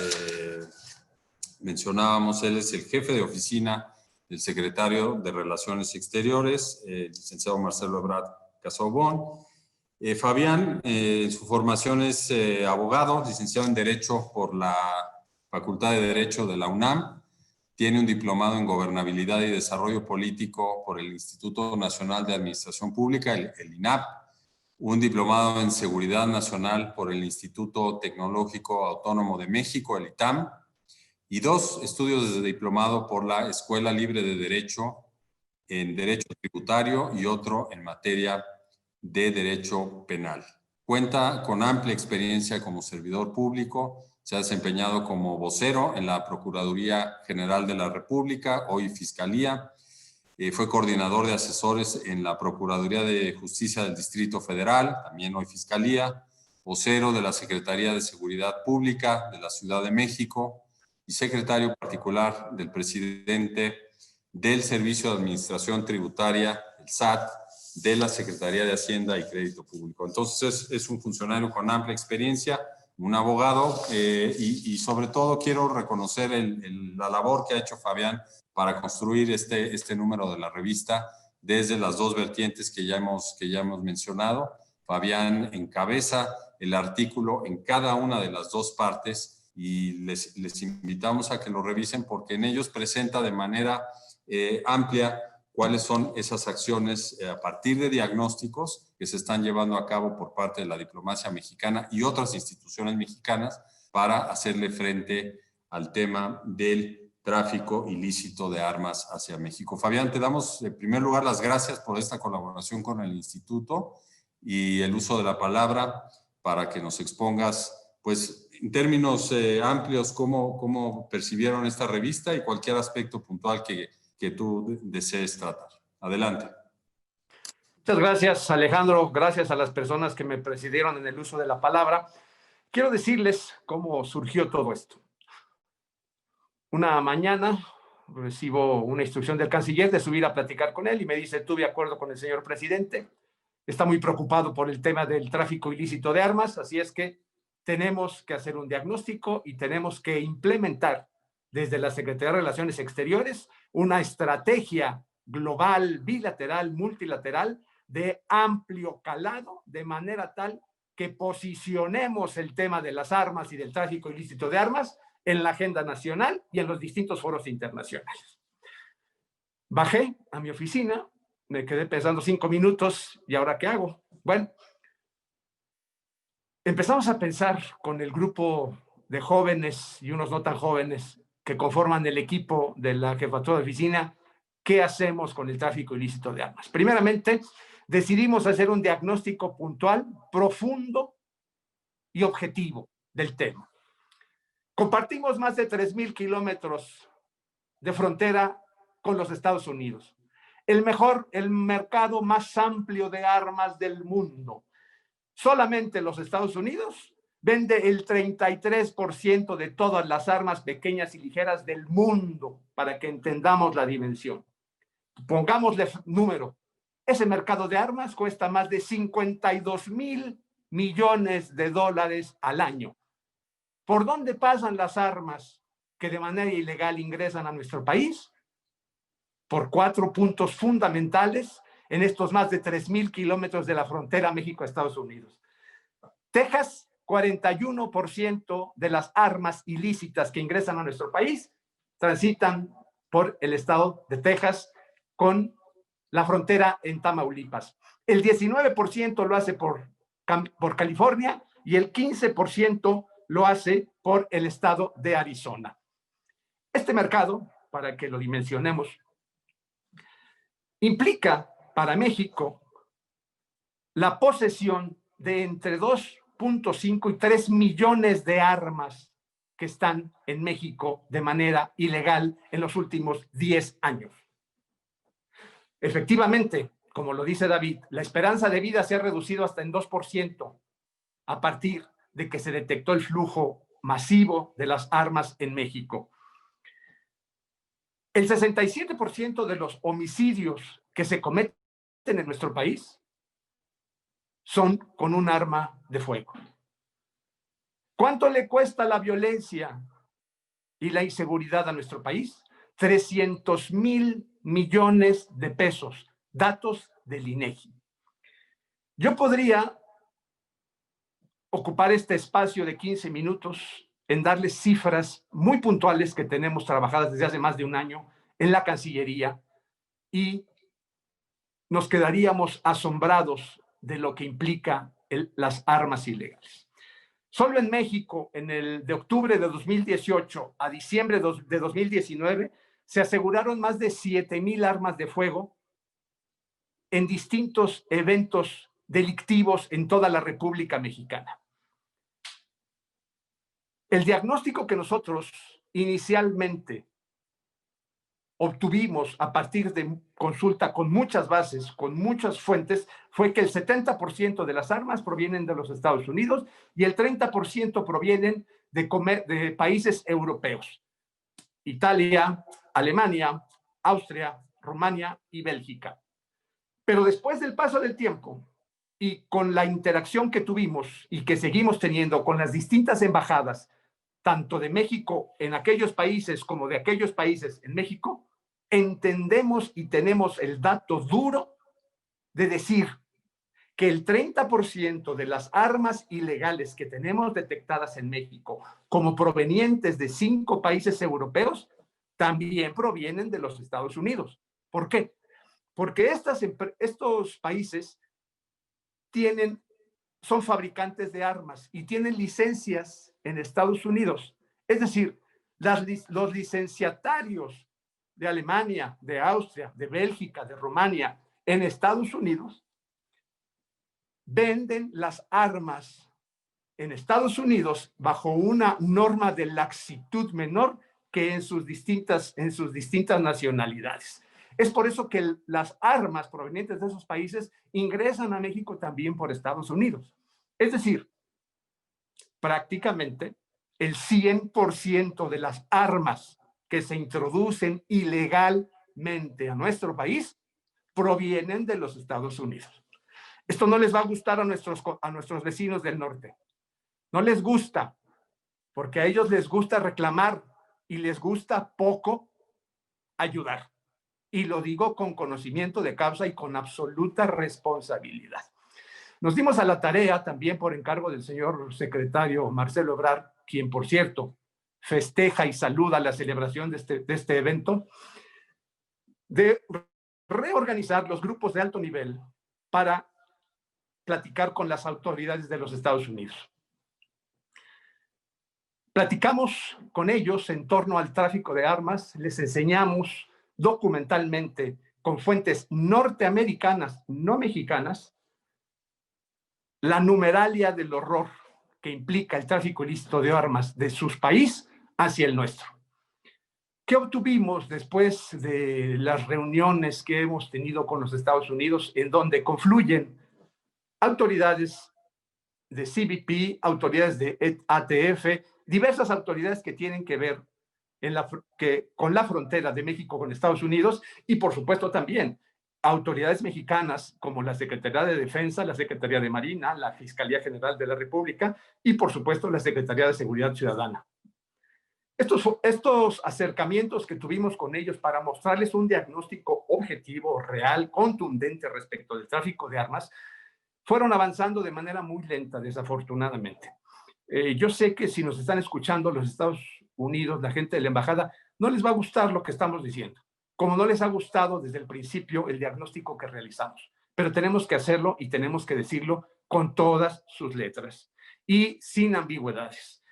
mencionábamos, él es el jefe de oficina del secretario de Relaciones Exteriores, licenciado Marcelo Ebrard Casaubon. Fabián, su formación es abogado, licenciado en Derecho por la Facultad de Derecho de la UNAM. Tiene un diplomado en Gobernabilidad y Desarrollo Político por el Instituto Nacional de Administración Pública, el INAP. Un diplomado en Seguridad Nacional por el Instituto Tecnológico Autónomo de México, el ITAM. Y 2 estudios de diplomado por la Escuela Libre de Derecho en Derecho Tributario y otro en materia de Derecho Penal. Cuenta con amplia experiencia como servidor público, se ha desempeñado como vocero en la Procuraduría General de la República, hoy Fiscalía. Fue coordinador de asesores en la Procuraduría de Justicia del Distrito Federal, también hoy Fiscalía, vocero de la Secretaría de Seguridad Pública de la Ciudad de México y secretario particular del presidente del Servicio de Administración Tributaria, el SAT, de la Secretaría de Hacienda y Crédito Público. Entonces es un funcionario con amplia experiencia, un abogado y sobre todo quiero reconocer la labor que ha hecho Fabián para construir este número de la revista desde las 2 vertientes que ya hemos mencionado. Fabián encabeza el artículo en cada una de las 2 partes y les invitamos a que lo revisen porque en ellos presenta de manera amplia cuáles son esas acciones a partir de diagnósticos que se están llevando a cabo por parte de la diplomacia mexicana y otras instituciones mexicanas para hacerle frente al tema del tráfico ilícito de armas hacia México. Fabián, te damos en primer lugar las gracias por esta colaboración con el Instituto y el uso de la palabra para que nos expongas, pues, en términos amplios, cómo percibieron esta revista y cualquier aspecto puntual que tú desees tratar. Adelante. Muchas gracias, Alejandro. Gracias a las personas que me presidieron en el uso de la palabra. Quiero decirles cómo surgió todo esto. Una mañana recibo una instrucción del canciller de subir a platicar con él y me dice, tuve acuerdo con el señor presidente, está muy preocupado por el tema del tráfico ilícito de armas, así es que tenemos que hacer un diagnóstico y tenemos que implementar desde la Secretaría de Relaciones Exteriores una estrategia global, bilateral, multilateral, de amplio calado, de manera tal que posicionemos el tema de las armas y del tráfico ilícito de armas en la agenda nacional y en los distintos foros internacionales. Bajé a mi oficina, me quedé pensando 5 minutos, ¿y ahora qué hago? Bueno, empezamos a pensar con el grupo de jóvenes y unos no tan jóvenes que conforman el equipo de la jefatura de oficina, ¿qué hacemos con el tráfico ilícito de armas? Primeramente, decidimos hacer un diagnóstico puntual, profundo y objetivo del tema. Compartimos más de 3,000 kilómetros de frontera con los Estados Unidos. El mercado más amplio de armas del mundo. Solamente los Estados Unidos vende el 33% de todas las armas pequeñas y ligeras del mundo, para que entendamos la dimensión. Pongámosle número. Ese mercado de armas cuesta más de 52,000 millones de dólares al año. ¿Por dónde pasan las armas que de manera ilegal ingresan a nuestro país? Por 4 puntos fundamentales en estos más de 3,000 kilómetros de la frontera México-Estados Unidos. Texas, 41% de las armas ilícitas que ingresan a nuestro país transitan por el estado de Texas con la frontera en Tamaulipas. El 19% lo hace por California y el 15% lo hace por el estado de Arizona. Este mercado, para que lo dimensionemos, implica para México la posesión de entre 2.5 y 3 millones de armas que están en México de manera ilegal en los últimos 10 años. Efectivamente, como lo dice David, la esperanza de vida se ha reducido hasta en 2% a partir de que se detectó el flujo masivo de las armas en México. El 67% de los homicidios que se cometen en nuestro país son con un arma de fuego. ¿Cuánto le cuesta la violencia y la inseguridad a nuestro país? 300,000 millones de pesos, datos del INEGI. Yo podría ocupar este espacio de 15 minutos en darles cifras muy puntuales que tenemos trabajadas desde hace más de un año en la Cancillería y nos quedaríamos asombrados de lo que implica las armas ilegales. Solo en México, de octubre de 2018 a diciembre de 2019, se aseguraron más de 7,000 armas de fuego en distintos eventos delictivos en toda la República Mexicana. El diagnóstico que nosotros inicialmente obtuvimos a partir de consulta con muchas bases, con muchas fuentes, fue que el 70% de las armas provienen de los Estados Unidos y el 30% provienen de países europeos: Italia, Alemania, Austria, Rumania y Bélgica. Pero después del paso del tiempo y con la interacción que tuvimos y que seguimos teniendo con las distintas embajadas, tanto de México en aquellos países como de aquellos países en México, entendemos y tenemos el dato duro de decir que el 30% de las armas ilegales que tenemos detectadas en México como provenientes de 5 países europeos también provienen de los Estados Unidos. ¿Por qué? Porque estos países son fabricantes de armas y tienen licencias en Estados Unidos. Es decir, los licenciatarios de Alemania, de Austria, de Bélgica, de Rumania, en Estados Unidos, venden las armas en Estados Unidos bajo una norma de laxitud menor que en sus distintas nacionalidades. Es por eso que las armas provenientes de esos países ingresan a México también por Estados Unidos. Es decir, prácticamente el 100% de las armas que se introducen ilegalmente a nuestro país provienen de los Estados Unidos. Esto no les va a gustar a nuestros vecinos del norte. No les gusta, porque a ellos les gusta reclamar y les gusta poco ayudar. Y lo digo con conocimiento de causa y con absoluta responsabilidad. Nos dimos a la tarea, también por encargo del señor secretario Marcelo Ebrard, quien, por cierto, festeja y saluda la celebración de este evento, de reorganizar los grupos de alto nivel para platicar con las autoridades de los Estados Unidos. Platicamos con ellos en torno al tráfico de armas, les enseñamos documentalmente con fuentes norteamericanas, no mexicanas, la numeralia del horror que implica el tráfico ilícito de armas de su país hacia el nuestro. ¿Qué obtuvimos después de las reuniones que hemos tenido con los Estados Unidos, en donde confluyen autoridades de CBP, autoridades de ATF, diversas autoridades que tienen que ver con la frontera de México con Estados Unidos y, por supuesto, también autoridades mexicanas como la Secretaría de Defensa, la Secretaría de Marina, la Fiscalía General de la República y, por supuesto, la Secretaría de Seguridad Ciudadana. Estos acercamientos que tuvimos con ellos para mostrarles un diagnóstico objetivo, real, contundente respecto del tráfico de armas, fueron avanzando de manera muy lenta, desafortunadamente. Yo sé que si nos están escuchando los Estados Unidos, la gente de la embajada, no les va a gustar lo que estamos diciendo, como no les ha gustado desde el principio el diagnóstico que realizamos. Pero tenemos que hacerlo y tenemos que decirlo con todas sus letras y sin ambigüedades.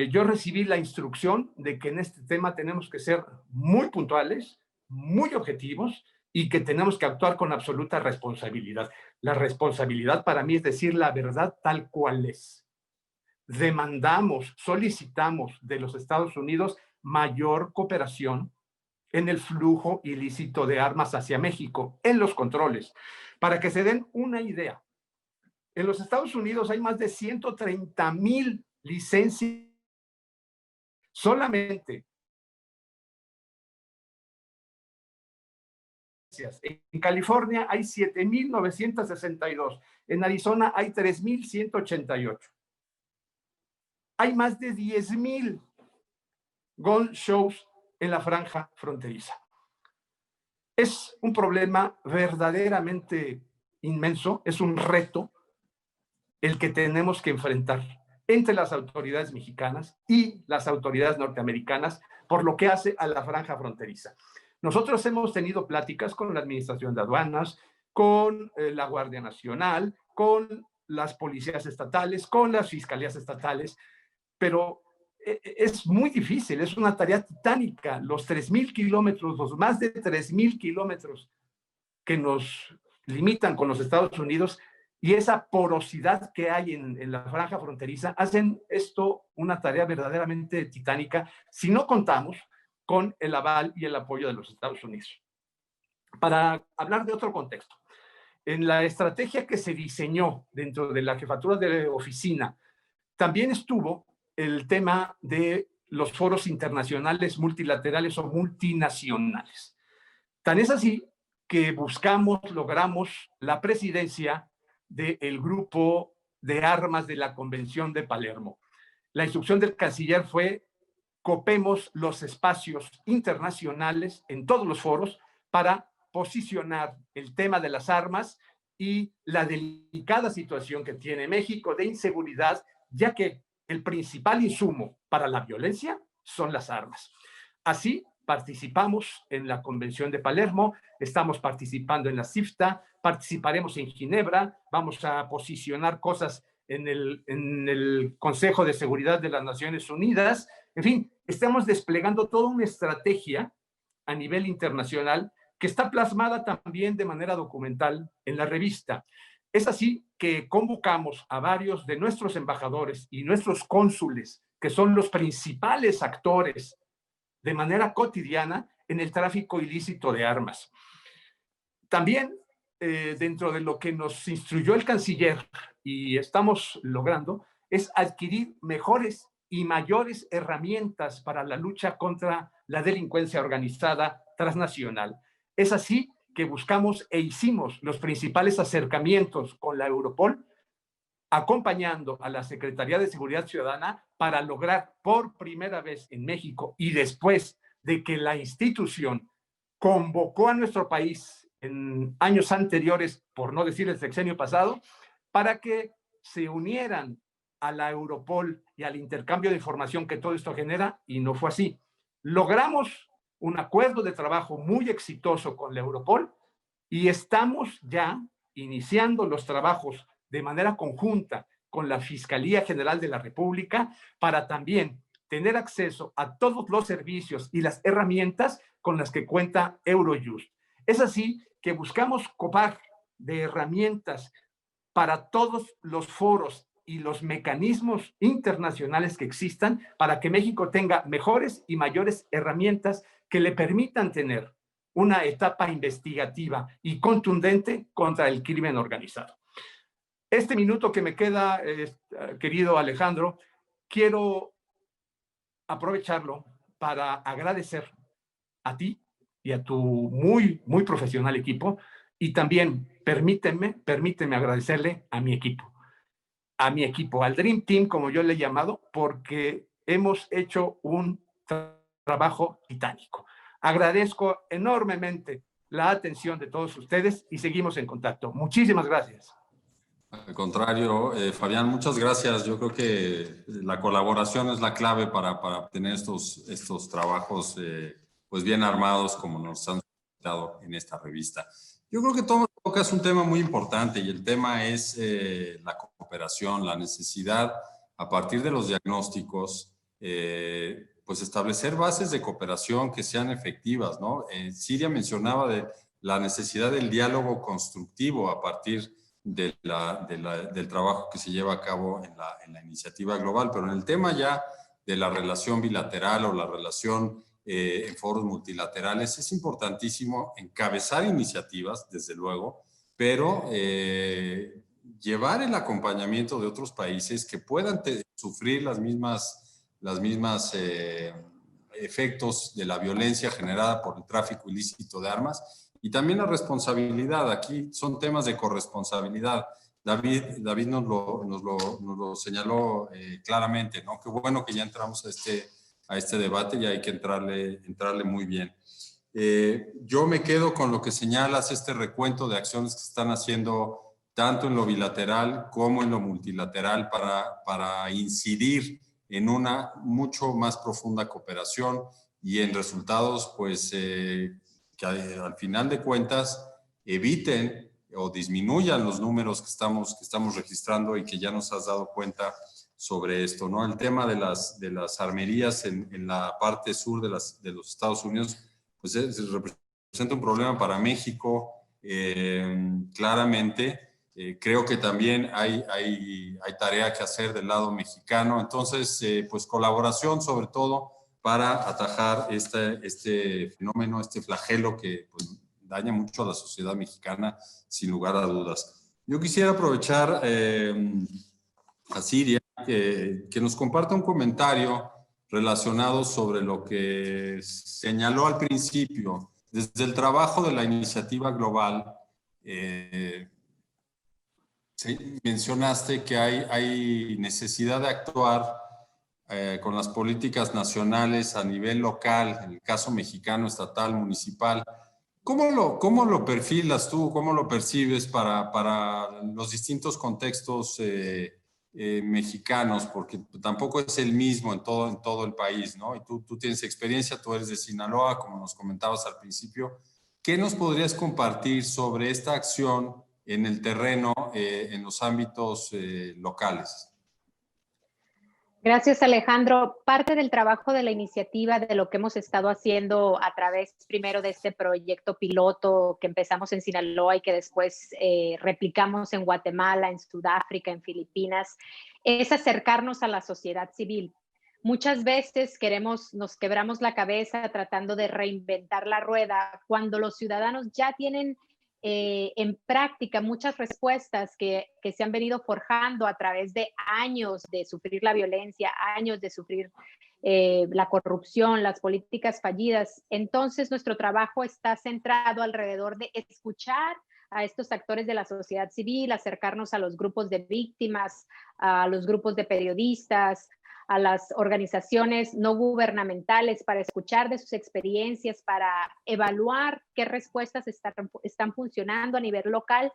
Yo recibí la instrucción de que en este tema tenemos que ser muy puntuales, muy objetivos y que tenemos que actuar con absoluta responsabilidad. La responsabilidad para mí es decir la verdad tal cual es. Demandamos, solicitamos de los Estados Unidos mayor cooperación en el flujo ilícito de armas hacia México, en los controles. Para que se den una idea, en los Estados Unidos hay más de 130,000 licencias. Solamente en California hay 7,962, en Arizona hay 3,188. Hay más de 10,000 gun shows en la franja fronteriza. Es un problema verdaderamente inmenso, es un reto el que tenemos que enfrentar entre las autoridades mexicanas y las autoridades norteamericanas por lo que hace a la franja fronteriza. Nosotros hemos tenido pláticas con la Administración de Aduanas, con la Guardia Nacional, con las policías estatales, con las fiscalías estatales, pero es muy difícil, es una tarea titánica. Los 3,000 kilómetros, los más de 3,000 kilómetros que nos limitan con los Estados Unidos y esa porosidad que hay en la franja fronteriza hacen esto una tarea verdaderamente titánica si no contamos con el aval y el apoyo de los Estados Unidos. Para hablar de otro contexto, en la estrategia que se diseñó dentro de la jefatura de oficina, también estuvo el tema de los foros internacionales multilaterales o multinacionales. Tan es así que logramos la presidencia del grupo de armas de la Convención de Palermo. La instrucción del canciller fue: copemos los espacios internacionales en todos los foros para posicionar el tema de las armas y la delicada situación que tiene México de inseguridad, ya que el principal insumo para la violencia son las armas. Así, participamos en la Convención de Palermo, estamos participando en la CIFTA, participaremos en Ginebra, vamos a posicionar cosas en el Consejo de Seguridad de las Naciones Unidas. En fin, estamos desplegando toda una estrategia a nivel internacional que está plasmada también de manera documental en la revista. Es así que convocamos a varios de nuestros embajadores y nuestros cónsules, que son los principales actores de manera cotidiana en el tráfico ilícito de armas. También, dentro de lo que nos instruyó el canciller y estamos logrando, es adquirir mejores y mayores herramientas para la lucha contra la delincuencia organizada transnacional. Es así que buscamos e hicimos los principales acercamientos con la Europol, acompañando a la Secretaría de Seguridad Ciudadana para lograr por primera vez en México y después de que la institución convocó a nuestro país en años anteriores, por no decir el sexenio pasado, para que se unieran a la Europol y al intercambio de información que todo esto genera, y no fue así. Logramos un acuerdo de trabajo muy exitoso con la Europol y estamos ya iniciando los trabajos de manera conjunta con la Fiscalía General de la República para también tener acceso a todos los servicios y las herramientas con las que cuenta Eurojust. Es así que buscamos copar de herramientas para todos los foros y los mecanismos internacionales que existan para que México tenga mejores y mayores herramientas que le permitan tener una etapa investigativa y contundente contra el crimen organizado. Este minuto que me queda, querido Alejandro, quiero aprovecharlo para agradecer a ti y a tu muy profesional equipo, y también permíteme agradecerle a mi equipo, al Dream Team, como yo le he llamado, porque hemos hecho un trabajo titánico. Agradezco enormemente la atención de todos ustedes y seguimos en contacto. Muchísimas gracias. Al contrario, Fabián, muchas gracias. Yo creo que la colaboración es la clave para obtener estos trabajos pues bien armados como nos han dado en esta revista. Yo creo que tocas un tema muy importante y el tema es la cooperación, la necesidad a partir de los diagnósticos, pues establecer bases de cooperación que sean efectivas, ¿no? Siria mencionaba de la necesidad del diálogo constructivo a partir del trabajo que se lleva a cabo en la iniciativa global, pero en el tema ya de la relación bilateral o la relación en foros multilaterales es importantísimo encabezar iniciativas, desde luego, pero llevar el acompañamiento de otros países que puedan sufrir las mismas efectos de la violencia generada por el tráfico ilícito de armas. Y también la responsabilidad, aquí son temas de corresponsabilidad. David nos lo señaló claramente, ¿no? Qué bueno que ya entramos a este debate y hay que entrarle muy bien. Yo me quedo con lo que señalas, este recuento de acciones que se están haciendo tanto en lo bilateral como en lo multilateral para incidir en una mucho más profunda cooperación y en resultados, pues, que al final de cuentas eviten o disminuyan los números que estamos registrando y que ya nos has dado cuenta sobre esto, ¿no? El tema de las armerías en la parte sur de los Estados Unidos, pues representa un problema para México, claramente. Creo que también hay tarea que hacer del lado mexicano. Entonces, pues colaboración sobre todo para atajar este fenómeno, este flagelo que pues, daña mucho a la sociedad mexicana, sin lugar a dudas. Yo quisiera aprovechar a Siria que nos comparta un comentario relacionado sobre lo que señaló al principio. Desde el trabajo de la iniciativa global, sí, mencionaste que hay necesidad de actuar con las políticas nacionales a nivel local, en el caso mexicano, estatal, municipal. ¿Cómo lo perfilas tú? ¿Cómo lo percibes para los distintos contextos mexicanos? Porque tampoco es el mismo en todo el país, ¿no? Y tú tienes experiencia, tú eres de Sinaloa, como nos comentabas al principio. ¿Qué nos podrías compartir sobre esta acción en el terreno, en los ámbitos locales? Gracias, Alejandro. Parte del trabajo de la iniciativa, de lo que hemos estado haciendo a través primero de este proyecto piloto que empezamos en Sinaloa y que después replicamos en Guatemala, en Sudáfrica, en Filipinas, es acercarnos a la sociedad civil. Muchas veces nos quebramos la cabeza tratando de reinventar la rueda cuando los ciudadanos ya tienen en práctica muchas respuestas que se han venido forjando a través de años de sufrir la violencia, años de sufrir la corrupción, las políticas fallidas. Entonces, nuestro trabajo está centrado alrededor de escuchar a estos actores de la sociedad civil, acercarnos a los grupos de víctimas, a los grupos de periodistas, a las organizaciones no gubernamentales para escuchar de sus experiencias, para evaluar qué respuestas están funcionando a nivel local,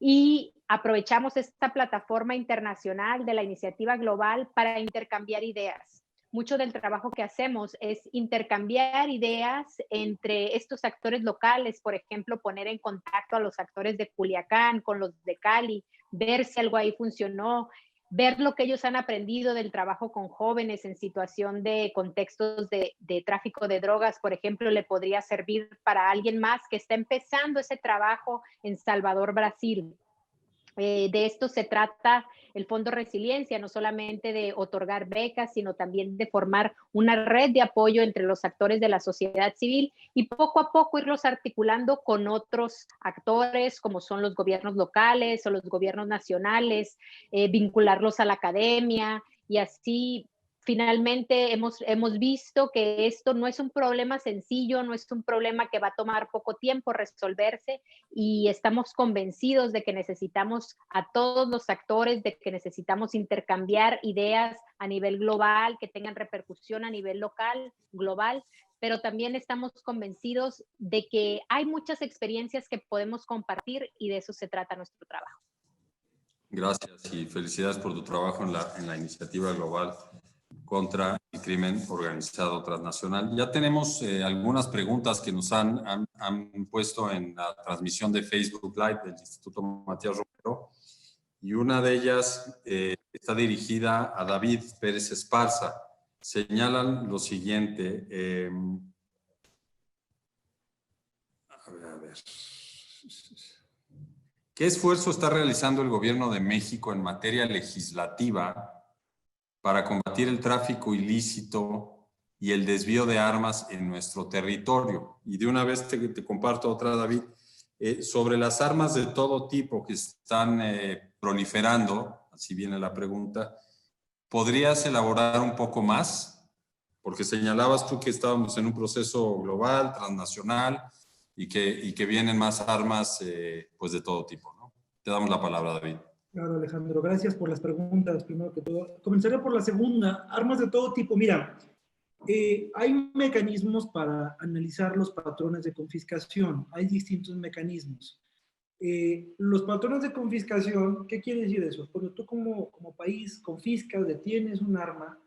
y aprovechamos esta plataforma internacional de la iniciativa global para intercambiar ideas. Mucho del trabajo que hacemos es intercambiar ideas entre estos actores locales, por ejemplo, poner en contacto a los actores de Culiacán con los de Cali, ver si algo ahí funcionó, ver lo que ellos han aprendido del trabajo con jóvenes en situación de contextos de tráfico de drogas, por ejemplo, le podría servir para alguien más que está empezando ese trabajo en Salvador, Brasil. De esto se trata el Fondo Resiliencia, no solamente de otorgar becas, sino también de formar una red de apoyo entre los actores de la sociedad civil y poco a poco irlos articulando con otros actores, como son los gobiernos locales o los gobiernos nacionales, vincularlos a la academia y así. Finalmente hemos visto que esto no es un problema sencillo, no es un problema que va a tomar poco tiempo resolverse y estamos convencidos de que necesitamos a todos los actores, de que necesitamos intercambiar ideas a nivel global, que tengan repercusión a nivel local, global, pero también estamos convencidos de que hay muchas experiencias que podemos compartir y de eso se trata nuestro trabajo. Gracias y felicidades por tu trabajo en la iniciativa global contra el crimen organizado transnacional. Ya tenemos algunas preguntas que nos han puesto en la transmisión de Facebook Live del Instituto Matías Romero y una de ellas está dirigida a David Pérez Esparza. Señalan lo siguiente. A ver. ¿Qué esfuerzo está realizando el gobierno de México en materia legislativa para combatir el tráfico ilícito y el desvío de armas en nuestro territorio? Y de una vez te comparto otra, David, sobre las armas de todo tipo que están proliferando, así viene la pregunta, ¿podrías elaborar un poco más? Porque señalabas tú que estábamos en un proceso global, transnacional, y que vienen más armas pues de todo tipo, ¿no? Te damos la palabra, David. Claro, Alejandro, gracias por las preguntas, primero que todo. Comenzaré por la segunda, armas de todo tipo. Mira, hay mecanismos para analizar los patrones de confiscación, hay distintos mecanismos. Los patrones de confiscación, ¿qué quiere decir eso? Cuando tú como país confiscas, detienes un arma,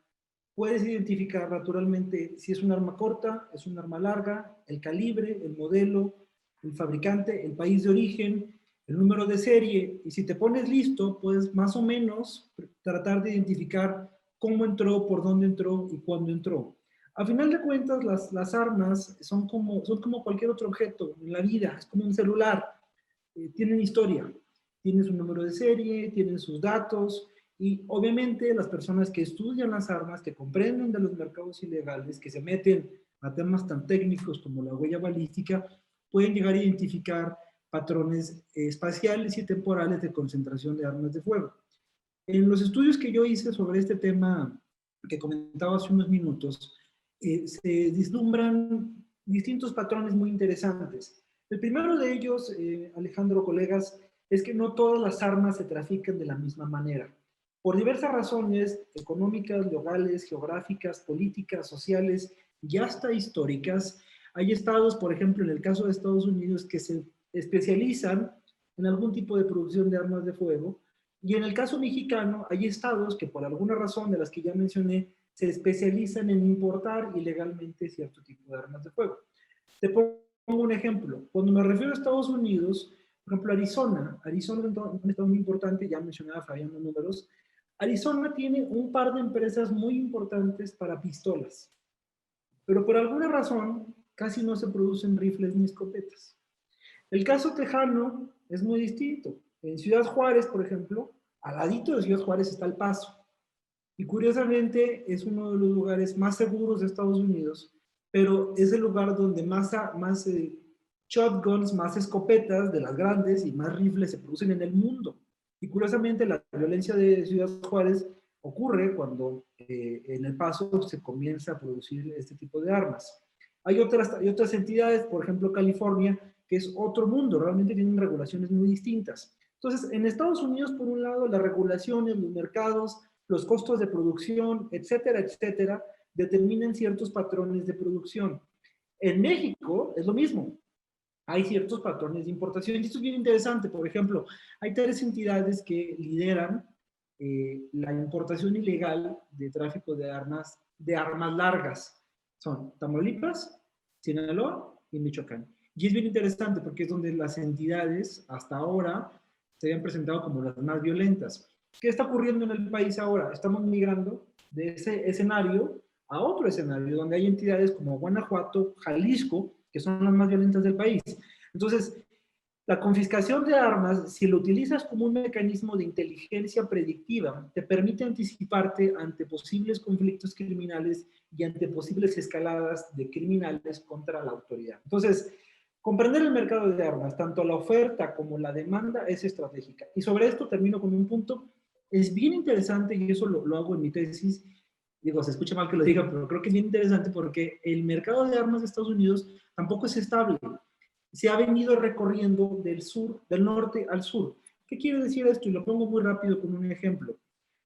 puedes identificar naturalmente si es un arma corta, es un arma larga, el calibre, el modelo, el fabricante, el país de origen, el número de serie, y si te pones listo, puedes más o menos tratar de identificar cómo entró, por dónde entró y cuándo entró. A final de cuentas, las armas son como cualquier otro objeto en la vida, es como un celular, tienen historia, tienen su número de serie, tienen sus datos, y obviamente las personas que estudian las armas, que comprenden de los mercados ilegales, que se meten a temas tan técnicos como la huella balística, pueden llegar a identificar patrones espaciales y temporales de concentración de armas de fuego. En los estudios que yo hice sobre este tema que comentaba hace unos minutos, se vislumbran distintos patrones muy interesantes. El primero de ellos, Alejandro, colegas, es que no todas las armas se trafican de la misma manera. Por diversas razones económicas, legales, geográficas, políticas, sociales y hasta históricas, hay estados, por ejemplo, en el caso de Estados Unidos, que se especializan en algún tipo de producción de armas de fuego, y en el caso mexicano hay estados que por alguna razón de las que ya mencioné se especializan en importar ilegalmente cierto tipo de armas de fuego. Te pongo un ejemplo. Cuando me refiero a Estados Unidos, por ejemplo, Arizona es un estado muy importante, ya mencionaba Fabián los números. Arizona tiene un par de empresas muy importantes para pistolas, pero por alguna razón casi no se producen rifles ni escopetas. El caso tejano es muy distinto. En Ciudad Juárez, por ejemplo, al ladito de Ciudad Juárez está El Paso. Y curiosamente es uno de los lugares más seguros de Estados Unidos, pero es el lugar donde más shotguns, más escopetas de las grandes y más rifles se producen en el mundo. Y curiosamente la violencia de Ciudad Juárez ocurre cuando en El Paso se comienza a producir este tipo de armas. Hay otras entidades, por ejemplo California, que es otro mundo, realmente tienen regulaciones muy distintas. Entonces, en Estados Unidos, por un lado, las regulaciones, los mercados, los costos de producción, etcétera, etcétera, determinan ciertos patrones de producción. En México es lo mismo. Hay ciertos patrones de importación y esto es bien interesante. Por ejemplo, hay 3 entidades que lideran la importación ilegal de tráfico de armas largas. Son Tamaulipas, Sinaloa y Michoacán. Y es bien interesante porque es donde las entidades hasta ahora se habían presentado como las más violentas. ¿Qué está ocurriendo en el país ahora? Estamos migrando de ese escenario a otro escenario donde hay entidades como Guanajuato, Jalisco, que son las más violentas del país. Entonces, La confiscación de armas, si lo utilizas como un mecanismo de inteligencia predictiva, te permite anticiparte ante posibles conflictos criminales y ante posibles escaladas de criminales contra la autoridad. Entonces, comprender el mercado de armas, tanto la oferta como la demanda, es estratégica. Y sobre esto termino con un punto. Es bien interesante, y eso lo hago en mi tesis. Digo, se escucha mal que lo diga, pero creo que es bien interesante porque el mercado de armas de Estados Unidos tampoco es estable. Se ha venido recorriendo del norte al sur. ¿Qué quiere decir esto? Y lo pongo muy rápido con un ejemplo.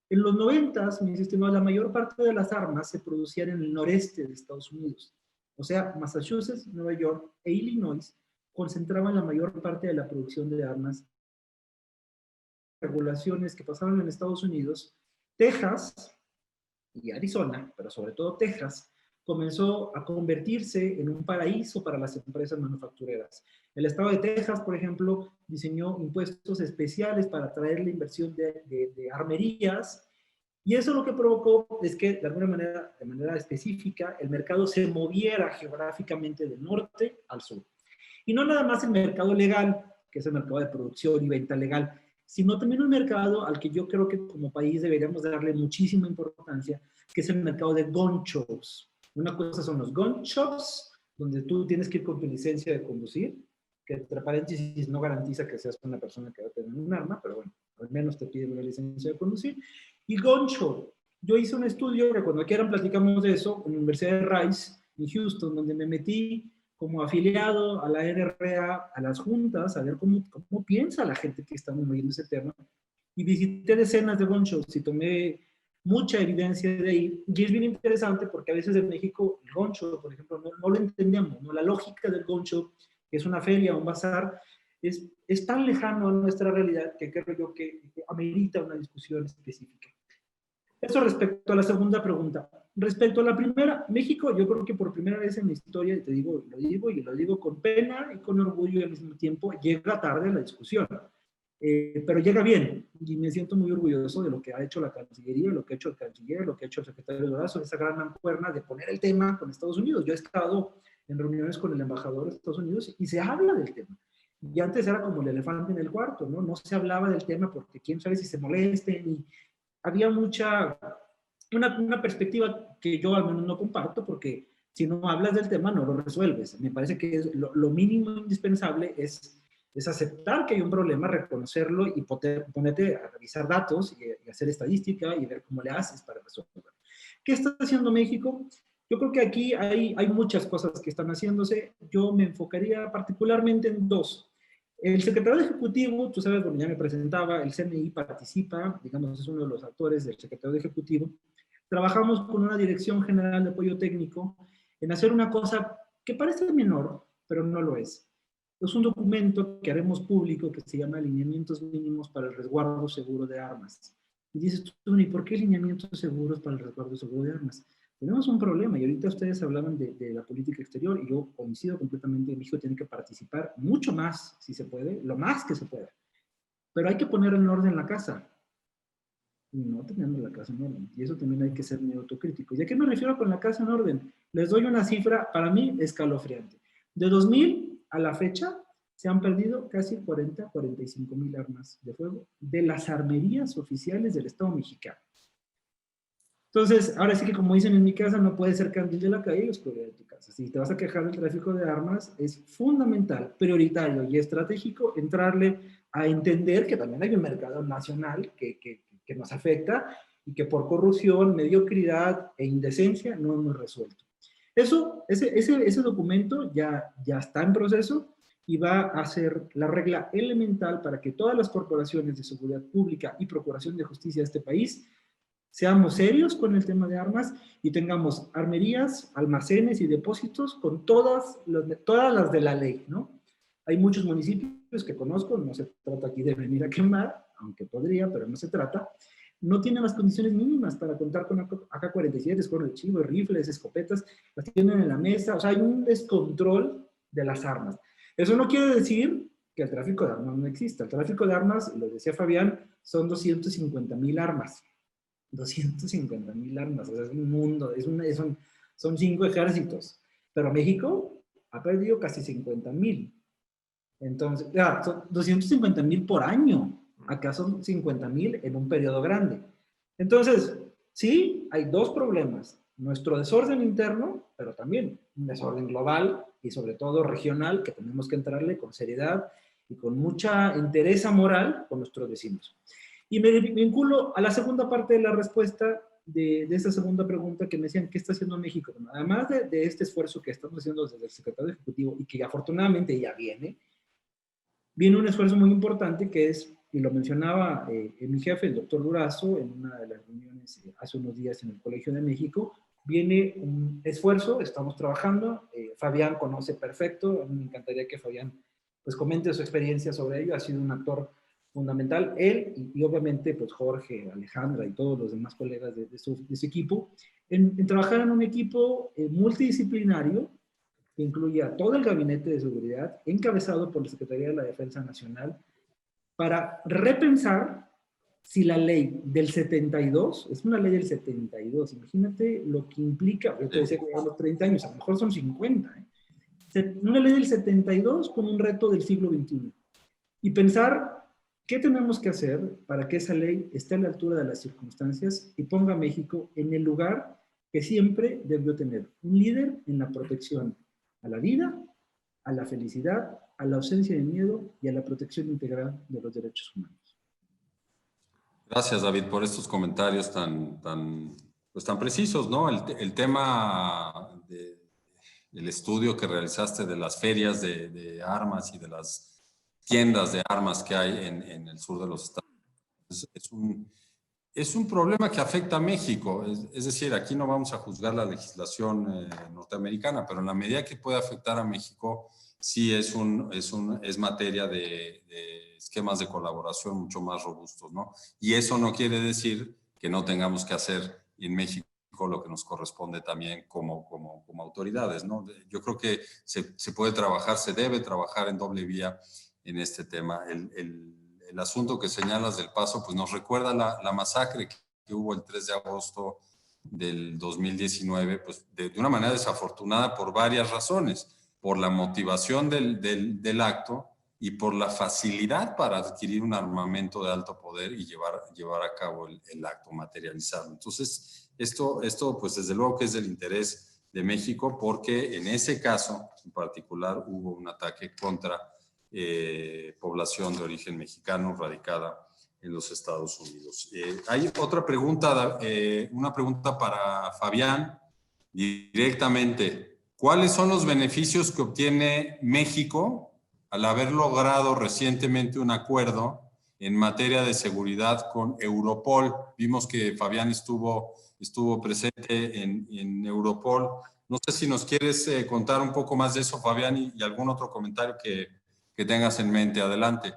En los 90s, mis estimados, la mayor parte de las armas se producían en el noreste de Estados Unidos. O sea, Massachusetts, Nueva York e Illinois concentraban la mayor parte de la producción de armas. Regulaciones que pasaban en Estados Unidos, Texas y Arizona, pero sobre todo Texas, comenzó a convertirse en un paraíso para las empresas manufactureras. El estado de Texas, por ejemplo, diseñó impuestos especiales para atraer la inversión de armerías, y eso lo que provocó es que, de alguna manera, de manera específica, el mercado se moviera geográficamente del norte al sur. Y no nada más el mercado legal, que es el mercado de producción y venta legal, sino también un mercado al que yo creo que como país deberíamos darle muchísima importancia, que es el mercado de gun shops. Una cosa son los gun shops, donde tú tienes que ir con tu licencia de conducir, que entre paréntesis no garantiza que seas una persona que va a tener un arma, pero bueno, al menos te piden una licencia de conducir. Y gun shop. Yo hice un estudio, que cuando quieran platicamos de eso, en la Universidad de Rice, en Houston, donde me metí como afiliado a la NRA, a las juntas, a ver cómo piensa la gente que está moviendo ese tema. Y visité decenas de gun shows y tomé mucha evidencia de ahí. Y es bien interesante porque a veces en México el gun show, por ejemplo, no lo entendemos, ¿no? La lógica del gun show, que es una feria, un bazar, es tan lejano a nuestra realidad que creo yo que amerita una discusión específica. Eso respecto a la segunda pregunta. Respecto a la primera, México, yo creo que por primera vez en la historia, te digo, lo digo con pena y con orgullo y al mismo tiempo, llega tarde la discusión. Pero llega bien y me siento muy orgulloso de lo que ha hecho la Cancillería, lo que ha hecho el Canciller, lo que ha hecho el secretario Durazo, esa gran mancuerna de poner el tema con Estados Unidos. Yo he estado en reuniones con el embajador de Estados Unidos y se habla del tema. Y antes era como el elefante en el cuarto, ¿no? No se hablaba del tema porque quién sabe si se molesten y había una perspectiva que yo al menos no comparto, porque si no hablas del tema no lo resuelves. Me parece que lo mínimo indispensable es aceptar que hay un problema, reconocerlo y ponerte a revisar datos y hacer estadística y ver cómo le haces para resolverlo. ¿Qué está haciendo México? Yo creo que aquí hay muchas cosas que están haciéndose. Yo me enfocaría particularmente en dos. El secretario ejecutivo, tú sabes, bueno, ya me presentaba, el CNI participa, digamos, es uno de los actores del secretario ejecutivo. Trabajamos con una dirección general de apoyo técnico en hacer una cosa que parece menor, pero no lo es. Es un documento que haremos público que se llama Lineamientos Mínimos para el Resguardo Seguro de Armas. Y dices tú, ¿y por qué lineamientos seguros para el resguardo seguro de armas? Tenemos un problema, y ahorita ustedes hablaban de la política exterior, y yo coincido completamente, México tiene que participar mucho más, si se puede, lo más que se pueda. Pero hay que poner en orden la casa. Y no tenemos la casa en orden. Y eso también hay que ser muy autocrítico. ¿Y a qué me refiero con la casa en orden? Les doy una cifra, para mí, escalofriante. De 2000 a la fecha, se han perdido casi 45 mil armas de fuego de las armerías oficiales del Estado mexicano. Entonces, ahora sí que como dicen en mi casa, no puede ser candil de la calle y oscuridad de tu casa. Si te vas a quejar del tráfico de armas, es fundamental, prioritario y estratégico entrarle a entender que también hay un mercado nacional que nos afecta y que por corrupción, mediocridad e indecencia no hemos resuelto. Ese documento ya está en proceso y va a ser la regla elemental para que todas las corporaciones de seguridad pública y procuración de justicia de este país seamos serios con el tema de armas y tengamos armerías, almacenes y depósitos con todas las de la ley, ¿no? Hay muchos municipios que conozco, no se trata aquí de venir a quemar, aunque podría, pero no se trata, no tienen las condiciones mínimas para contar con AK-47, escuadrón de chivo, rifles, escopetas, las tienen en la mesa, o sea, hay un descontrol de las armas. Eso no quiere decir que el tráfico de armas no exista. El tráfico de armas, lo decía Fabián, son 250,000 armas. 250,000 armas, o sea, es un mundo, son 5 ejércitos. Pero México ha perdido casi 50,000. Entonces, son 250,000 por año. Acá son 50,000 en un periodo grande. Entonces, sí, hay dos problemas. Nuestro desorden interno, pero también un desorden global y sobre todo regional que tenemos que entrarle con seriedad y con mucha entereza moral con nuestros vecinos. Y me vinculo a la segunda parte de la respuesta de esta segunda pregunta que me decían, ¿qué está haciendo México? Bueno, además de este esfuerzo que estamos haciendo desde el secretario ejecutivo y que afortunadamente ya viene un esfuerzo muy importante que es, y lo mencionaba mi jefe, el doctor Durazo, en una de las reuniones hace unos días en el Colegio de México, viene un esfuerzo, estamos trabajando, Fabián conoce perfecto, a mí me encantaría que Fabián pues comente su experiencia sobre ello, ha sido un actor fundamental, él y obviamente pues Jorge, Alejandra y todos los demás colegas de su equipo, en trabajar en un equipo multidisciplinario que incluye a todo el gabinete de seguridad, encabezado por la Secretaría de la Defensa Nacional, para repensar si la ley del 72, es una ley del 72, imagínate lo que implica, yo te decía que llevamos 30 años, a lo mejor son 50, una ley del 72 con un reto del siglo XXI, y pensar qué tenemos que hacer para que esa ley esté a la altura de las circunstancias y ponga a México en el lugar que siempre debió tener, un líder en la protección a la vida, a la felicidad, a la ausencia de miedo y a la protección integral de los derechos humanos. Gracias, David, por estos comentarios tan precisos, ¿no? El tema del estudio que realizaste de las ferias de armas y de las tiendas de armas que hay en el sur de los Estados Unidos es un problema que afecta a México. Es decir, aquí no vamos a juzgar la legislación norteamericana, pero en la medida que puede afectar a México, sí es materia de esquemas de colaboración mucho más robustos, ¿no? Y eso no quiere decir que no tengamos que hacer en México lo que nos corresponde también como autoridades, ¿no? Yo creo que se puede trabajar, se debe trabajar en doble vía en este tema. El asunto que señalas del Paso, pues nos recuerda la masacre que hubo el 3 de agosto del 2019, pues de una manera desafortunada por varias razones, por la motivación del acto y por la facilidad para adquirir un armamento de alto poder y llevar a cabo el acto, materializarlo. Entonces, esto pues desde luego que es del interés de México, porque en ese caso en particular hubo un ataque contra población de origen mexicano radicada en los Estados Unidos. Hay otra pregunta, una pregunta para Fabián, directamente. ¿Cuáles son los beneficios que obtiene México al haber logrado recientemente un acuerdo en materia de seguridad con Europol? Vimos que Fabián estuvo presente en Europol. No sé si nos quieres contar un poco más de eso, Fabián, y algún otro comentario que tengas en mente. Adelante.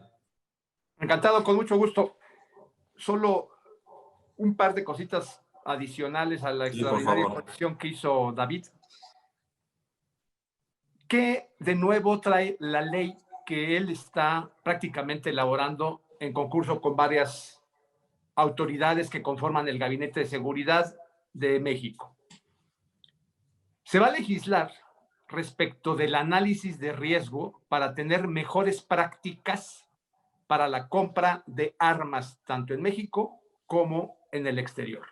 Encantado, con mucho gusto. Solo un par de cositas adicionales a la extraordinaria exposición que hizo David. ¿Qué de nuevo trae la ley que él está prácticamente elaborando en concurso con varias autoridades que conforman el Gabinete de Seguridad de México? Se va a legislar respecto del análisis de riesgo para tener mejores prácticas para la compra de armas, tanto en México como en el exterior.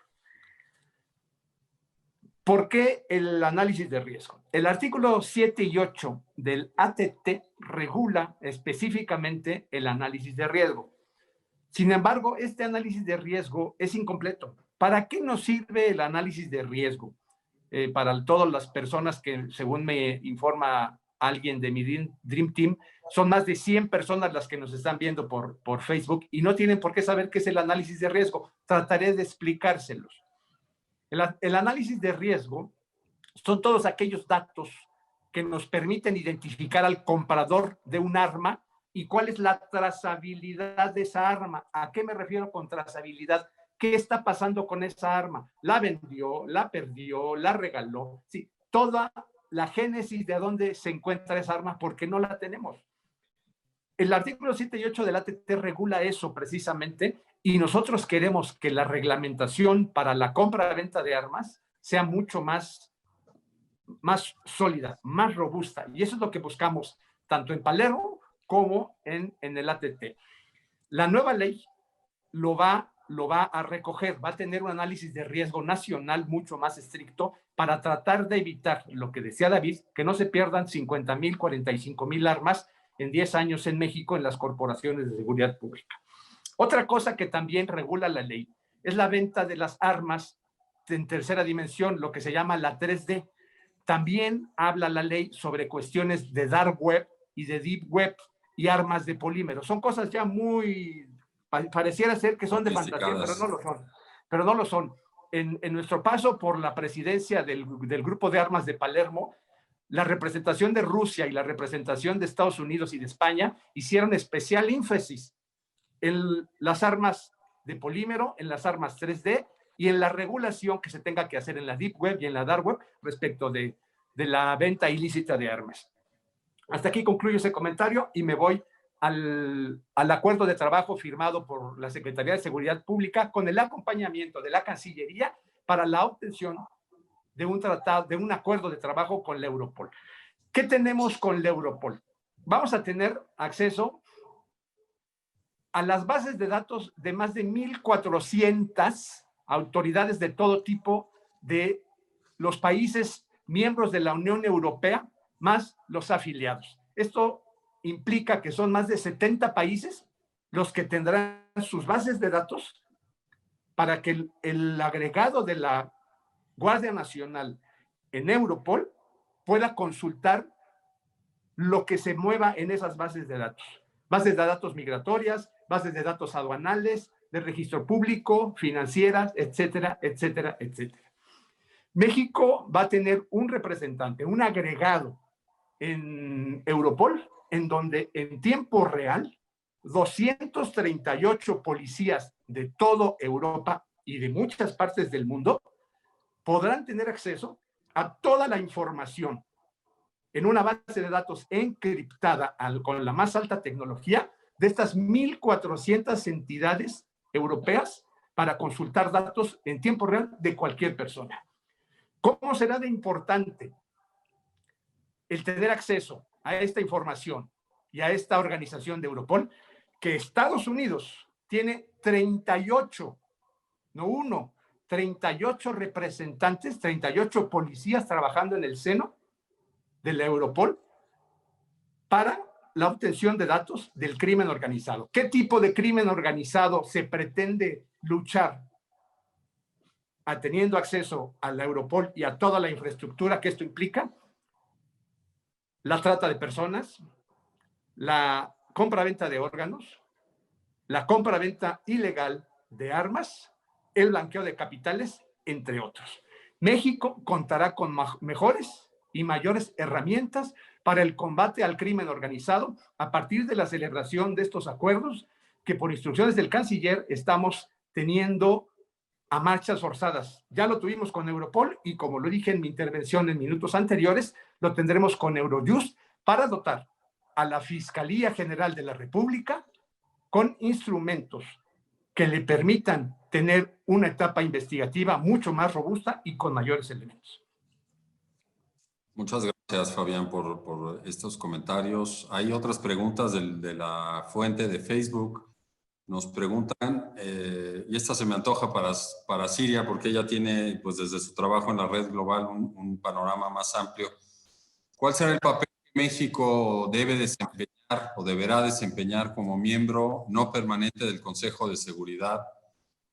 ¿Por qué el análisis de riesgo? El artículo 7 y 8 del ATT regula específicamente el análisis de riesgo. Sin embargo, este análisis de riesgo es incompleto. ¿Para qué nos sirve el análisis de riesgo? Para todas las personas que, según me informa alguien de mi Dream Team, son más de 100 personas las que nos están viendo por Facebook y no tienen por qué saber qué es el análisis de riesgo. Trataré de explicárselos. El análisis de riesgo son todos aquellos datos que nos permiten identificar al comprador de un arma y cuál es la trazabilidad de esa arma. ¿A qué me refiero con trazabilidad? ¿Qué está pasando con esa arma? ¿La vendió? ¿La perdió? ¿La regaló? Sí, toda la génesis de dónde se encuentra esa arma, porque no la tenemos. El artículo 7 y 8 del ATT regula eso precisamente, y nosotros queremos que la reglamentación para la compra-venta de armas sea mucho más sólida, más robusta, y eso es lo que buscamos tanto en Palermo como en el ATT. La nueva ley lo va a recoger, va a tener un análisis de riesgo nacional mucho más estricto para tratar de evitar lo que decía David, que no se pierdan 50,000, 45,000 armas en 10 años en México en las corporaciones de seguridad pública. Otra cosa que también regula la ley es la venta de las armas en tercera dimensión, lo que se llama la 3D. También habla la ley sobre cuestiones de dark web y de deep web y armas de polímero. Son cosas ya muy, pareciera ser que son de fantasía, pero no lo son. Pero no lo son. En nuestro paso por la presidencia del Grupo de Armas de Palermo, la representación de Rusia y la representación de Estados Unidos y de España hicieron especial énfasis en las armas de polímero, en las armas 3D y en la regulación que se tenga que hacer en la Deep Web y en la Dark Web respecto de la venta ilícita de armas. Hasta aquí concluyo ese comentario y me voy al acuerdo de trabajo firmado por la Secretaría de Seguridad Pública con el acompañamiento de la Cancillería para la obtención de un acuerdo de trabajo con la Europol. ¿Qué tenemos con la Europol? Vamos a tener acceso a las bases de datos de más de 1,400 autoridades de todo tipo de los países miembros de la Unión Europea, más los afiliados. Esto implica que son más de 70 países los que tendrán sus bases de datos para que el agregado de la Guardia Nacional en Europol pueda consultar lo que se mueva en esas bases de datos. Bases de datos migratorias, bases de datos aduanales, de registro público, financieras, etcétera, etcétera, etcétera. México va a tener un representante, un agregado en Europol, en donde en tiempo real 238 policías de toda Europa y de muchas partes del mundo podrán tener acceso a toda la información en una base de datos encriptada con la más alta tecnología de estas 1,400 entidades europeas para consultar datos en tiempo real de cualquier persona. ¿Cómo será de importante el tener acceso a esta información y a esta organización de Europol? Que Estados Unidos tiene 38, no uno, 38 representantes, 38 policías trabajando en el seno de la Europol para la obtención de datos del crimen organizado. ¿Qué tipo de crimen organizado se pretende luchar teniendo acceso a la Europol y a toda la infraestructura que esto implica? La trata de personas, la compra-venta de órganos, la compra-venta ilegal de armas, el blanqueo de capitales, entre otros. México contará con mejores y mayores herramientas para el combate al crimen organizado a partir de la celebración de estos acuerdos que por instrucciones del canciller estamos teniendo a marchas forzadas. Ya lo tuvimos con Europol y, como lo dije en mi intervención en minutos anteriores, lo tendremos con Eurojust para dotar a la Fiscalía General de la República con instrumentos que le permitan tener una etapa investigativa mucho más robusta y con mayores elementos. Muchas gracias, Fabián, por estos comentarios. Hay otras preguntas de la fuente de Facebook. Nos preguntan, y esta se me antoja para Siria, porque ella tiene, pues desde su trabajo en la red global, un panorama más amplio. ¿Cuál será el papel que México debe desempeñar o deberá desempeñar como miembro no permanente del Consejo de Seguridad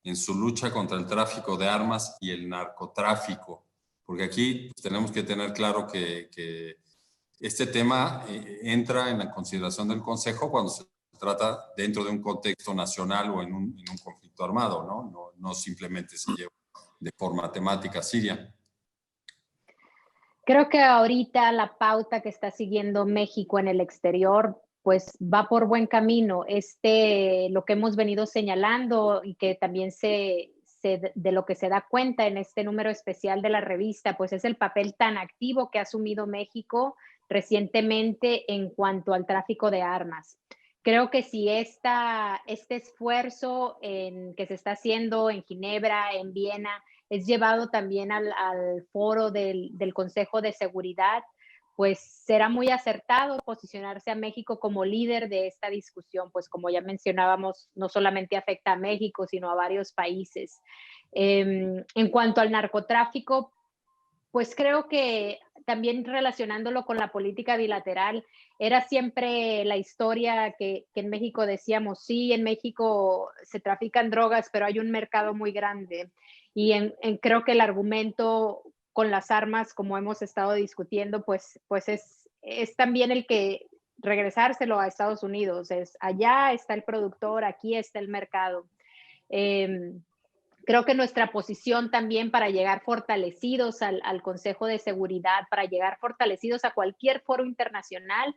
en su lucha contra el tráfico de armas y el narcotráfico? Porque aquí pues, tenemos que tener claro que este tema entra en la consideración del Consejo cuando se trata dentro de un contexto nacional o en un conflicto armado, ¿no? No simplemente se lleva de forma temática Siria. Creo que ahorita la pauta que está siguiendo México en el exterior pues va por buen camino. Lo que hemos venido señalando y que también de lo que se da cuenta en este número especial de la revista, pues es el papel tan activo que ha asumido México recientemente en cuanto al tráfico de armas. Creo que si este esfuerzo que se está haciendo en Ginebra, en Viena, es llevado también al foro del Consejo de Seguridad, pues será muy acertado posicionarse a México como líder de esta discusión, pues como ya mencionábamos, no solamente afecta a México, sino a varios países. En cuanto al narcotráfico, pues creo que también relacionándolo con la política bilateral, era siempre la historia que en México decíamos, sí, en México se trafican drogas, pero hay un mercado muy grande. Y creo que el argumento con las armas, como hemos estado discutiendo, pues es también el que regresárselo a Estados Unidos. Es allá está el productor, aquí está el mercado. Eh, Creo que nuestra posición también para llegar fortalecidos al Consejo de Seguridad, para llegar fortalecidos a cualquier foro internacional,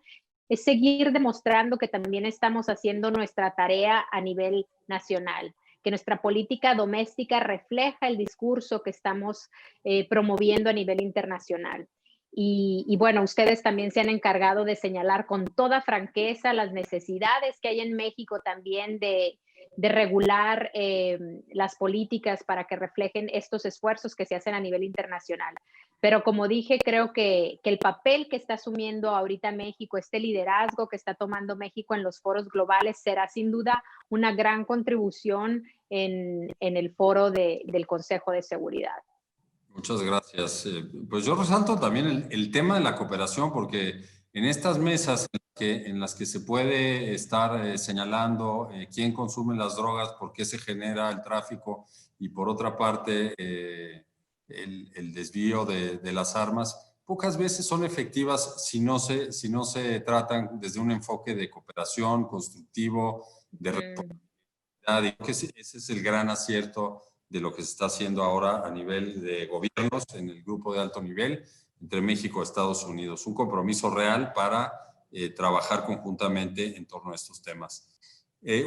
es seguir demostrando que también estamos haciendo nuestra tarea a nivel nacional, que nuestra política doméstica refleja el discurso que estamos promoviendo a nivel internacional. Y bueno, ustedes también se han encargado de señalar con toda franqueza las necesidades que hay en México también de regular las políticas para que reflejen estos esfuerzos que se hacen a nivel internacional. Pero como dije, creo que el papel que está asumiendo ahorita México, este liderazgo que está tomando México en los foros globales, será sin duda una gran contribución en el foro del Consejo de Seguridad. Muchas gracias. Pues yo resalto también el tema de la cooperación, porque en estas mesas en las que se puede estar señalando quién consume las drogas, por qué se genera el tráfico y por otra parte el desvío de las armas, pocas veces son efectivas si no se tratan desde un enfoque de cooperación constructivo, de responsabilidad. Y creo que ese es el gran acierto de lo que se está haciendo ahora a nivel de gobiernos en el grupo de alto nivel entre México y Estados Unidos. Un compromiso real para trabajar conjuntamente en torno a estos temas.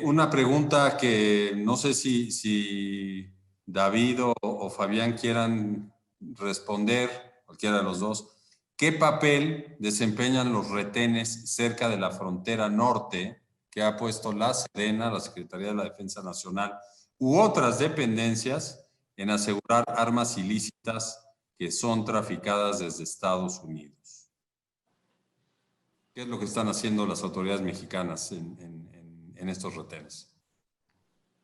Una pregunta que no sé si David o Fabián quieran responder, cualquiera de los dos. ¿Qué papel desempeñan los retenes cerca de la frontera norte que ha puesto la Sedena, la Secretaría de la Defensa Nacional, u otras dependencias en asegurar armas ilícitas que son traficadas desde Estados Unidos? ¿Qué es lo que están haciendo las autoridades mexicanas en estos retenes?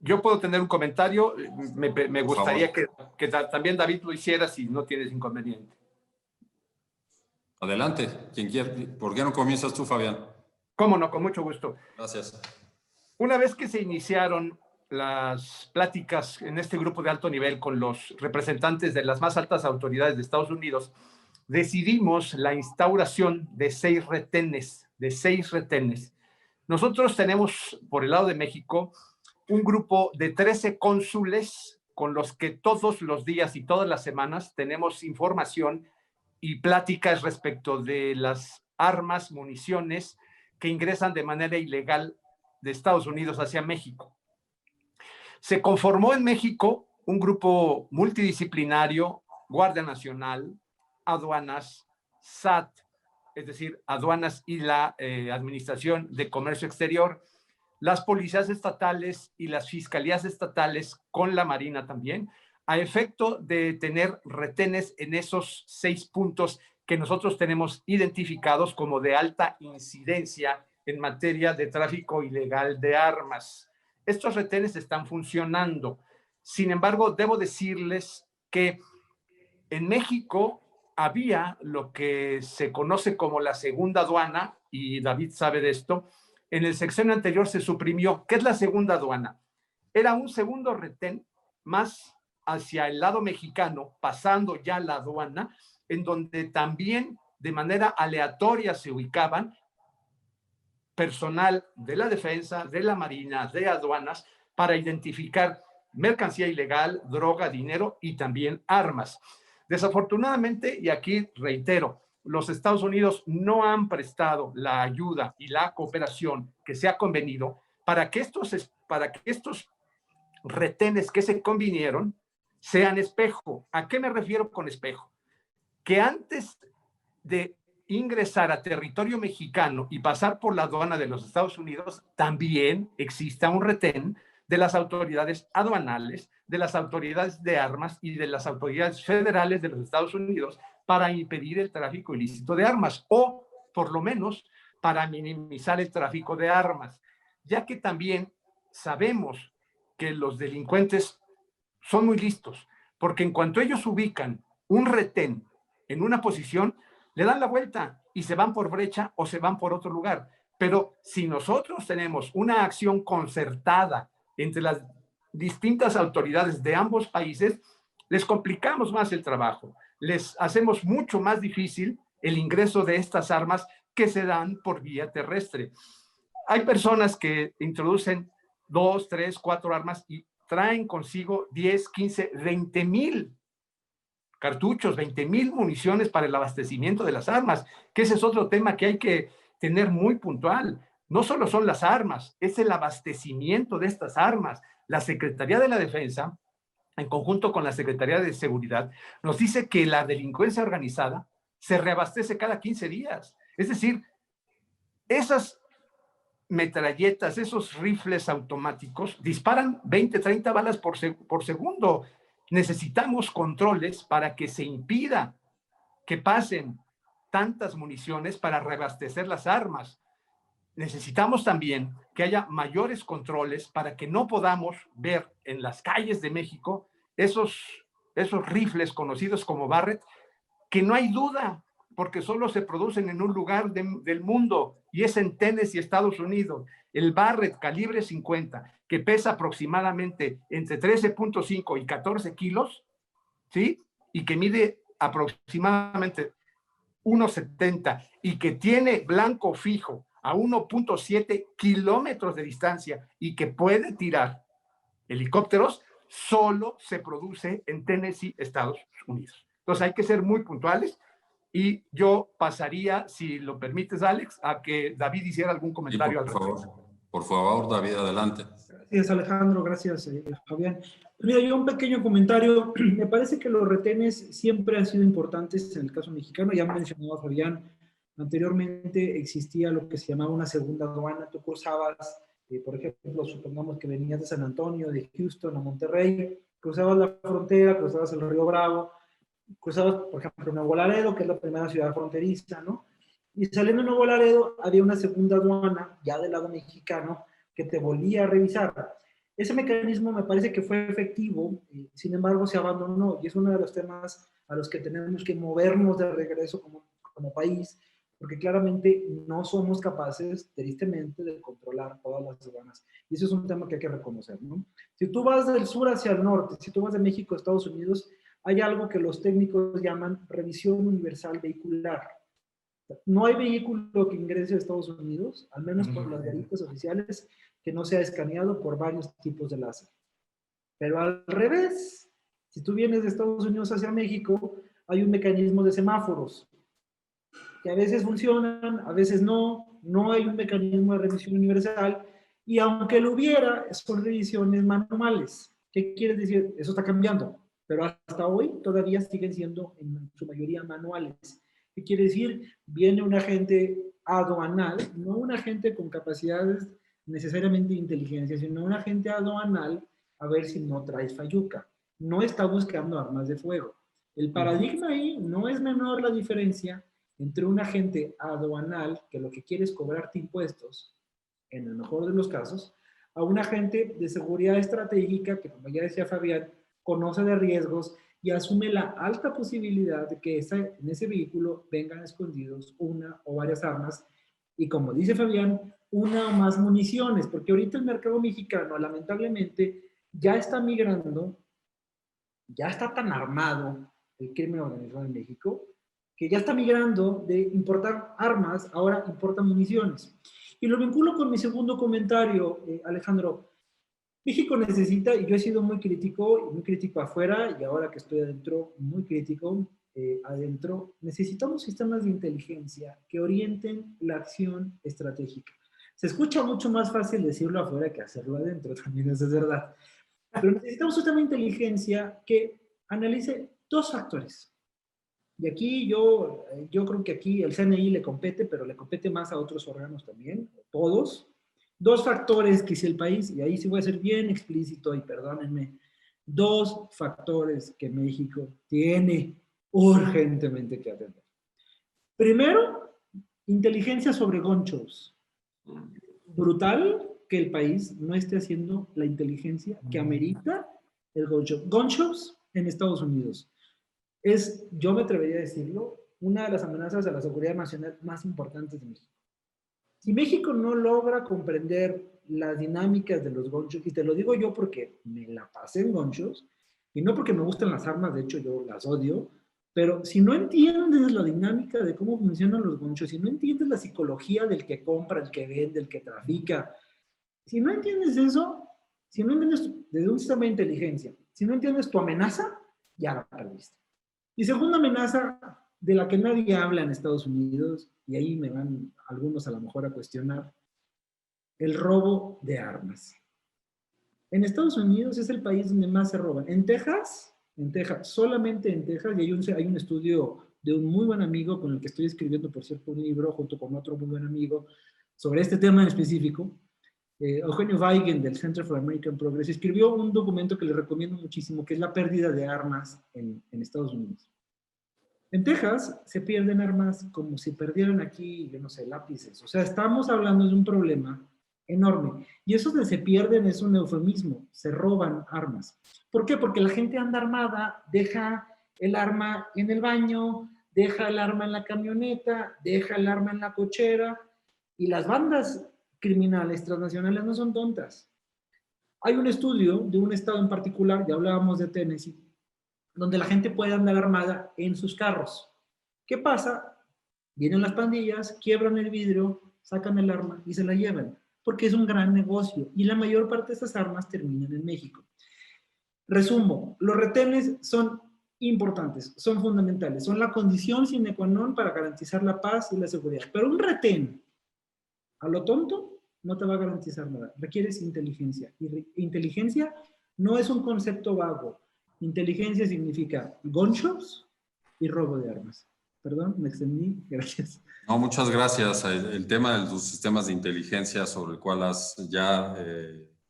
Yo puedo tener un comentario, me gustaría que también David lo hiciera si no tienes inconveniente. Adelante, quien quiera. ¿Por qué no comienzas tú, Fabián? Cómo no, con mucho gusto. Gracias. Una vez que se iniciaron las pláticas en este grupo de alto nivel con los representantes de las más altas autoridades de Estados Unidos, decidimos la instauración de 6 retenes. Nosotros tenemos, por el lado de México, un grupo de 13 cónsules con los que todos los días y todas las semanas tenemos información y pláticas respecto de las armas, municiones que ingresan de manera ilegal de Estados Unidos hacia México. Se conformó en México un grupo multidisciplinario, Guardia Nacional, aduanas, SAT, es decir, aduanas y la Administración de Comercio Exterior, las policías estatales y las fiscalías estatales con la Marina también, a efecto de tener retenes en esos 6 puntos que nosotros tenemos identificados como de alta incidencia en materia de tráfico ilegal de armas. Estos retenes están funcionando. Sin embargo, debo decirles que en México había lo que se conoce como la segunda aduana, y David sabe de esto. En el sexenio anterior se suprimió. ¿Qué es la segunda aduana? Era un segundo retén más hacia el lado mexicano, pasando ya la aduana, en donde también de manera aleatoria se ubicaban personal de la defensa, de la marina, de aduanas, para identificar mercancía ilegal, droga, dinero y también armas. Desafortunadamente, y aquí reitero, los Estados Unidos no han prestado la ayuda y la cooperación que se ha convenido para que estos retenes que se convinieron sean espejo. ¿A qué me refiero con espejo? Que antes de ingresar a territorio mexicano y pasar por la aduana de los Estados Unidos, también exista un retén de las autoridades aduanales, de las autoridades de armas y de las autoridades federales de los Estados Unidos para impedir el tráfico ilícito de armas o, por lo menos, para minimizar el tráfico de armas, ya que también sabemos que los delincuentes son muy listos, porque en cuanto ellos ubican un retén en una posición, le dan la vuelta y se van por brecha o se van por otro lugar. Pero si nosotros tenemos una acción concertada entre las distintas autoridades de ambos países, les complicamos más el trabajo, les hacemos mucho más difícil el ingreso de estas armas que se dan por vía terrestre. Hay personas que introducen 2, 3, 4 armas y traen consigo 10, 15, 20,000 cartuchos, 20,000 municiones para el abastecimiento de las armas, que ese es otro tema que hay que tener muy puntual. No solo son las armas, es el abastecimiento de estas armas. La Secretaría de la Defensa, en conjunto con la Secretaría de Seguridad, nos dice que la delincuencia organizada se reabastece cada 15 días. Es decir, esas metralletas, esos rifles automáticos disparan 20, 30 balas por segundo. Necesitamos controles para que se impida que pasen tantas municiones para reabastecer las armas. Necesitamos también que haya mayores controles para que no podamos ver en las calles de México esos rifles conocidos como Barrett, que no hay duda, porque solo se producen en un lugar del mundo, y es en Tennessee, Estados Unidos. El Barrett calibre 50, que pesa aproximadamente entre 13.5 y 14 kilos, ¿sí? Y que mide aproximadamente 1,70 y que tiene blanco fijo a 1.7 kilómetros de distancia y que puede tirar helicópteros, solo se produce en Tennessee, Estados Unidos. Entonces hay que ser muy puntuales. Y yo pasaría, si lo permites, Alex, a que David hiciera algún comentario al respecto. Por favor, David, adelante. Gracias, Alejandro. Gracias, Fabián. Mira, yo un pequeño comentario. Me parece que los retenes siempre han sido importantes en el caso mexicano. Ya mencionaba Fabián, anteriormente existía lo que se llamaba una segunda aduana. Tú cruzabas, por ejemplo, supongamos que venías de San Antonio, de Houston a Monterrey, cruzabas la frontera, cruzabas el Río Bravo, cruzabas, por ejemplo, Nuevo Laredo, que es la primera ciudad fronteriza, ¿no? Y saliendo de Nuevo Laredo había una segunda aduana, ya del lado mexicano, que te volvía a revisar. Ese mecanismo me parece que fue efectivo, sin embargo se abandonó, y es uno de los temas a los que tenemos que movernos de regreso como país, porque claramente no somos capaces, tristemente, de controlar todas las aduanas. Y eso es un tema que hay que reconocer, ¿no? Si tú vas del sur hacia el norte, si tú vas de México a Estados Unidos, hay algo que los técnicos llaman revisión universal vehicular. No hay vehículo que ingrese a Estados Unidos, al menos por las garantías oficiales, que no sea escaneado por varios tipos de láser. Pero al revés, si tú vienes de Estados Unidos hacia México, hay un mecanismo de semáforos, que a veces funcionan, a veces no, no hay un mecanismo de revisión universal, y aunque lo hubiera, son revisiones manuales. ¿Qué quiere decir? Eso está cambiando, pero hasta hoy todavía siguen siendo en su mayoría manuales. ¿Qué quiere decir? Viene un agente aduanal, no un agente con capacidades necesariamente de inteligencia, sino un agente aduanal a ver si no traes fayuca. No está buscando armas de fuego. El paradigma ahí no es menor la diferencia entre un agente aduanal que lo que quiere es cobrarte impuestos, en el mejor de los casos, a un agente de seguridad estratégica que, como ya decía Fabián, conoce de riesgos y asume la alta posibilidad de que en ese vehículo vengan escondidos una o varias armas y, como dice Fabián, una o más municiones, porque ahorita el mercado mexicano lamentablemente ya está migrando, ya está tan armado el crimen organizado en México, que ya está migrando de importar armas, ahora importa municiones. Y lo vinculo con mi segundo comentario, Alejandro. México necesita, y yo he sido muy crítico afuera, y ahora que estoy adentro, muy crítico adentro, necesitamos sistemas de inteligencia que orienten la acción estratégica. Se escucha mucho más fácil decirlo afuera que hacerlo adentro, también eso es verdad. Pero necesitamos un sistema de inteligencia que analice dos factores. Y aquí yo creo que aquí el CNI le compete, pero le compete más a otros órganos también, todos. Dos factores que si el país, y ahí sí voy a ser bien explícito y perdónenme, dos factores que México tiene urgentemente que atender. Primero, inteligencia sobre gun shows. Brutal que el país no esté haciendo la inteligencia que amerita el gun show. Gun shows en Estados Unidos es, yo me atrevería a decirlo, una de las amenazas a la seguridad nacional más importantes de México. Si México no logra comprender las dinámicas de los gun shows, y te lo digo yo porque me la pasé en gun shows, y no porque me gusten las armas, de hecho yo las odio, pero si no entiendes la dinámica de cómo funcionan los gun shows, si no entiendes la psicología del que compra, el que vende, el que trafica, si no entiendes eso, si no entiendes desde un sistema de inteligencia, si no entiendes tu amenaza, ya la perdiste. Y segunda amenaza de la que nadie habla en Estados Unidos, y ahí me van algunos a lo mejor a cuestionar, el robo de armas. En Estados Unidos es el país donde más se roban. En Texas, solamente en Texas, y hay un estudio de un muy buen amigo con el que estoy escribiendo, por cierto, un libro junto con otro muy buen amigo sobre este tema en específico. Eugenio Weigand del Center for American Progress escribió un documento que le recomiendo muchísimo, que es la pérdida de armas en Estados Unidos. En Texas se pierden armas como si perdieran aquí, yo no sé, lápices. O sea, estamos hablando de un problema enorme. Y eso de se pierden es un eufemismo, se roban armas. ¿Por qué? Porque la gente anda armada, deja el arma en el baño, deja el arma en la camioneta, deja el arma en la cochera, y las bandas criminales transnacionales no son tontas. Hay un estudio de un estado en particular, ya hablábamos de Tennessee, donde la gente puede andar armada en sus carros. ¿Qué pasa? Vienen las pandillas, quiebran el vidrio, sacan el arma y se la llevan, porque es un gran negocio y la mayor parte de estas armas terminan en México. Resumo, los retenes son importantes, son fundamentales, son la condición sine qua non para garantizar la paz y la seguridad. Pero un retén a lo tonto no te va a garantizar nada, requieres inteligencia. Y inteligencia no es un concepto vago. Inteligencia significa gun shows y robo de armas. Perdón, me extendí, gracias. No, muchas gracias. El tema de los sistemas de inteligencia sobre el cual has ya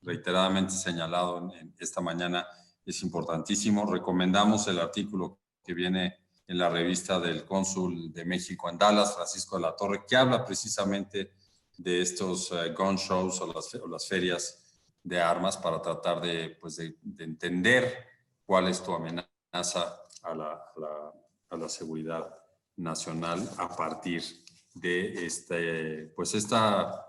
reiteradamente señalado en esta mañana es importantísimo. Recomendamos el artículo que viene en la revista del cónsul de México en Dallas, Francisco de la Torre, que habla precisamente de estos gun shows o las ferias de armas para tratar de entender cuál es tu amenaza a la seguridad nacional a partir de esta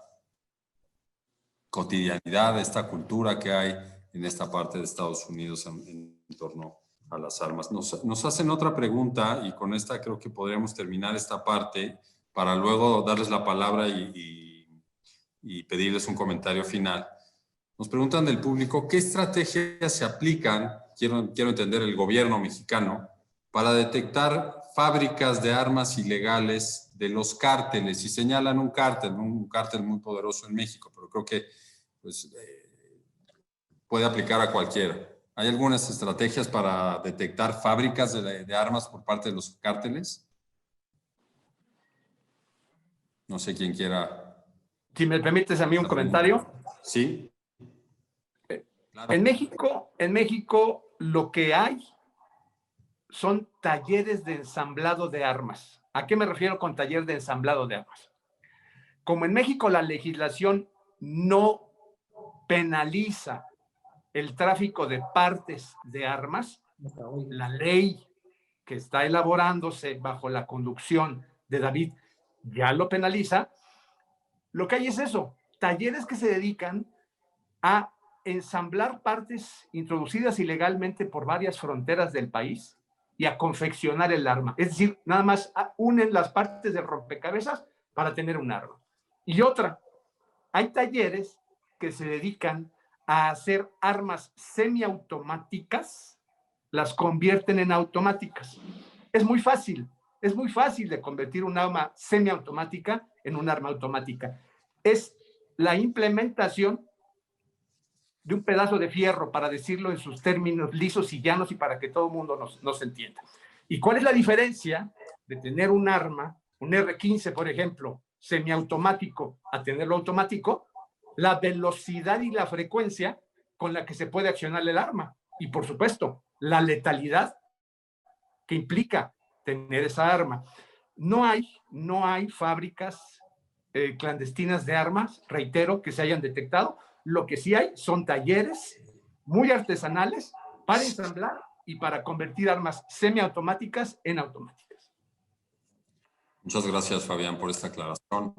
cotidianidad, esta cultura que hay en esta parte de Estados Unidos en torno a las armas. Nos hacen otra pregunta y con esta creo que podríamos terminar esta parte para luego darles la palabra y pedirles un comentario final. Nos preguntan del público, ¿qué estrategias se aplican, quiero entender, el gobierno mexicano, para detectar fábricas de armas ilegales de los cárteles? Y señalan un cártel muy poderoso en México, pero creo que puede aplicar a cualquiera. ¿Hay algunas estrategias para detectar fábricas de armas por parte de los cárteles? No sé quién quiera. Si me permites a mí un comentario. Sí. Claro. En México lo que hay son talleres de ensamblado de armas. ¿A qué me refiero con taller de ensamblado de armas? Como en México la legislación no penaliza el tráfico de partes de armas, la ley que está elaborándose bajo la conducción de David ya lo penaliza. Lo que hay es eso, talleres que se dedican a ensamblar partes introducidas ilegalmente por varias fronteras del país y a confeccionar el arma. Es decir, nada más unen las partes del rompecabezas para tener un arma. Y otra, hay talleres que se dedican a hacer armas semiautomáticas, las convierten en automáticas. Es muy fácil de convertir un arma semiautomática en un arma automática. Es la implementación de un pedazo de fierro, para decirlo en sus términos lisos y llanos y para que todo el mundo nos entienda. ¿Y cuál es la diferencia de tener un arma, un R-15, por ejemplo, semiautomático, a tenerlo automático? La velocidad y la frecuencia con la que se puede accionar el arma. Y, por supuesto, la letalidad que implica tener esa arma. No hay fábricas clandestinas de armas, reitero, que se hayan detectado. Lo que sí hay son talleres muy artesanales para ensamblar y para convertir armas semiautomáticas en automáticas. Muchas gracias, Fabián, por esta aclaración.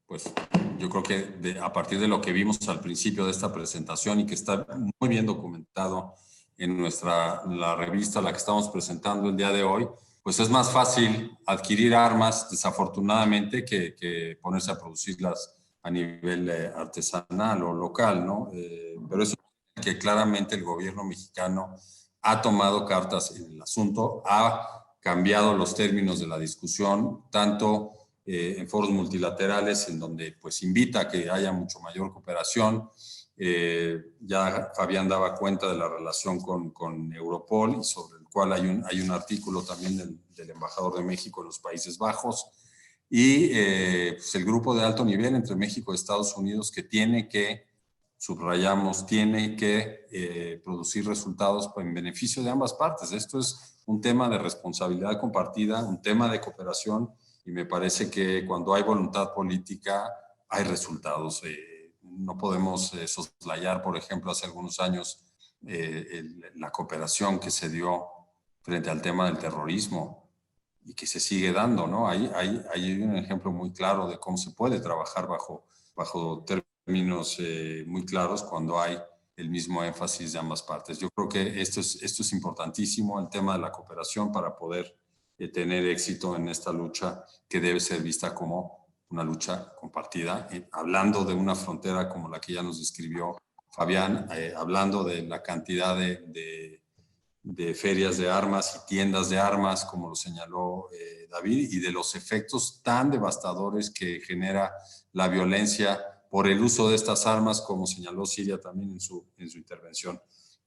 Pues yo creo que a partir de lo que vimos al principio de esta presentación y que está muy bien documentado en la revista a la que estamos presentando el día de hoy, pues es más fácil adquirir armas, desafortunadamente, que ponerse a producirlas a nivel artesanal o local, ¿no? Pero eso es que claramente el gobierno mexicano ha tomado cartas en el asunto, ha cambiado los términos de la discusión, tanto en foros multilaterales, en donde pues invita a que haya mucho mayor cooperación. Ya Fabián daba cuenta de la relación con Europol, y sobre el cual hay un artículo también del embajador de México en los Países Bajos, y pues el grupo de alto nivel entre México y Estados Unidos, que tiene que, subrayamos, tiene que producir resultados en beneficio de ambas partes. Esto es un tema de responsabilidad compartida, un tema de cooperación, y me parece que cuando hay voluntad política hay resultados. No podemos soslayar, por ejemplo, hace algunos años la cooperación que se dio frente al tema del terrorismo y que se sigue dando, ¿no? Hay un ejemplo muy claro de cómo se puede trabajar bajo términos muy claros cuando hay el mismo énfasis de ambas partes. Yo creo que esto es importantísimo, el tema de la cooperación, para poder tener éxito en esta lucha que debe ser vista como una lucha compartida, hablando de una frontera como la que ya nos describió Fabián, hablando de la cantidad de ferias de armas y tiendas de armas, como lo señaló David, y de los efectos tan devastadores que genera la violencia por el uso de estas armas, como señaló Siria también en su intervención.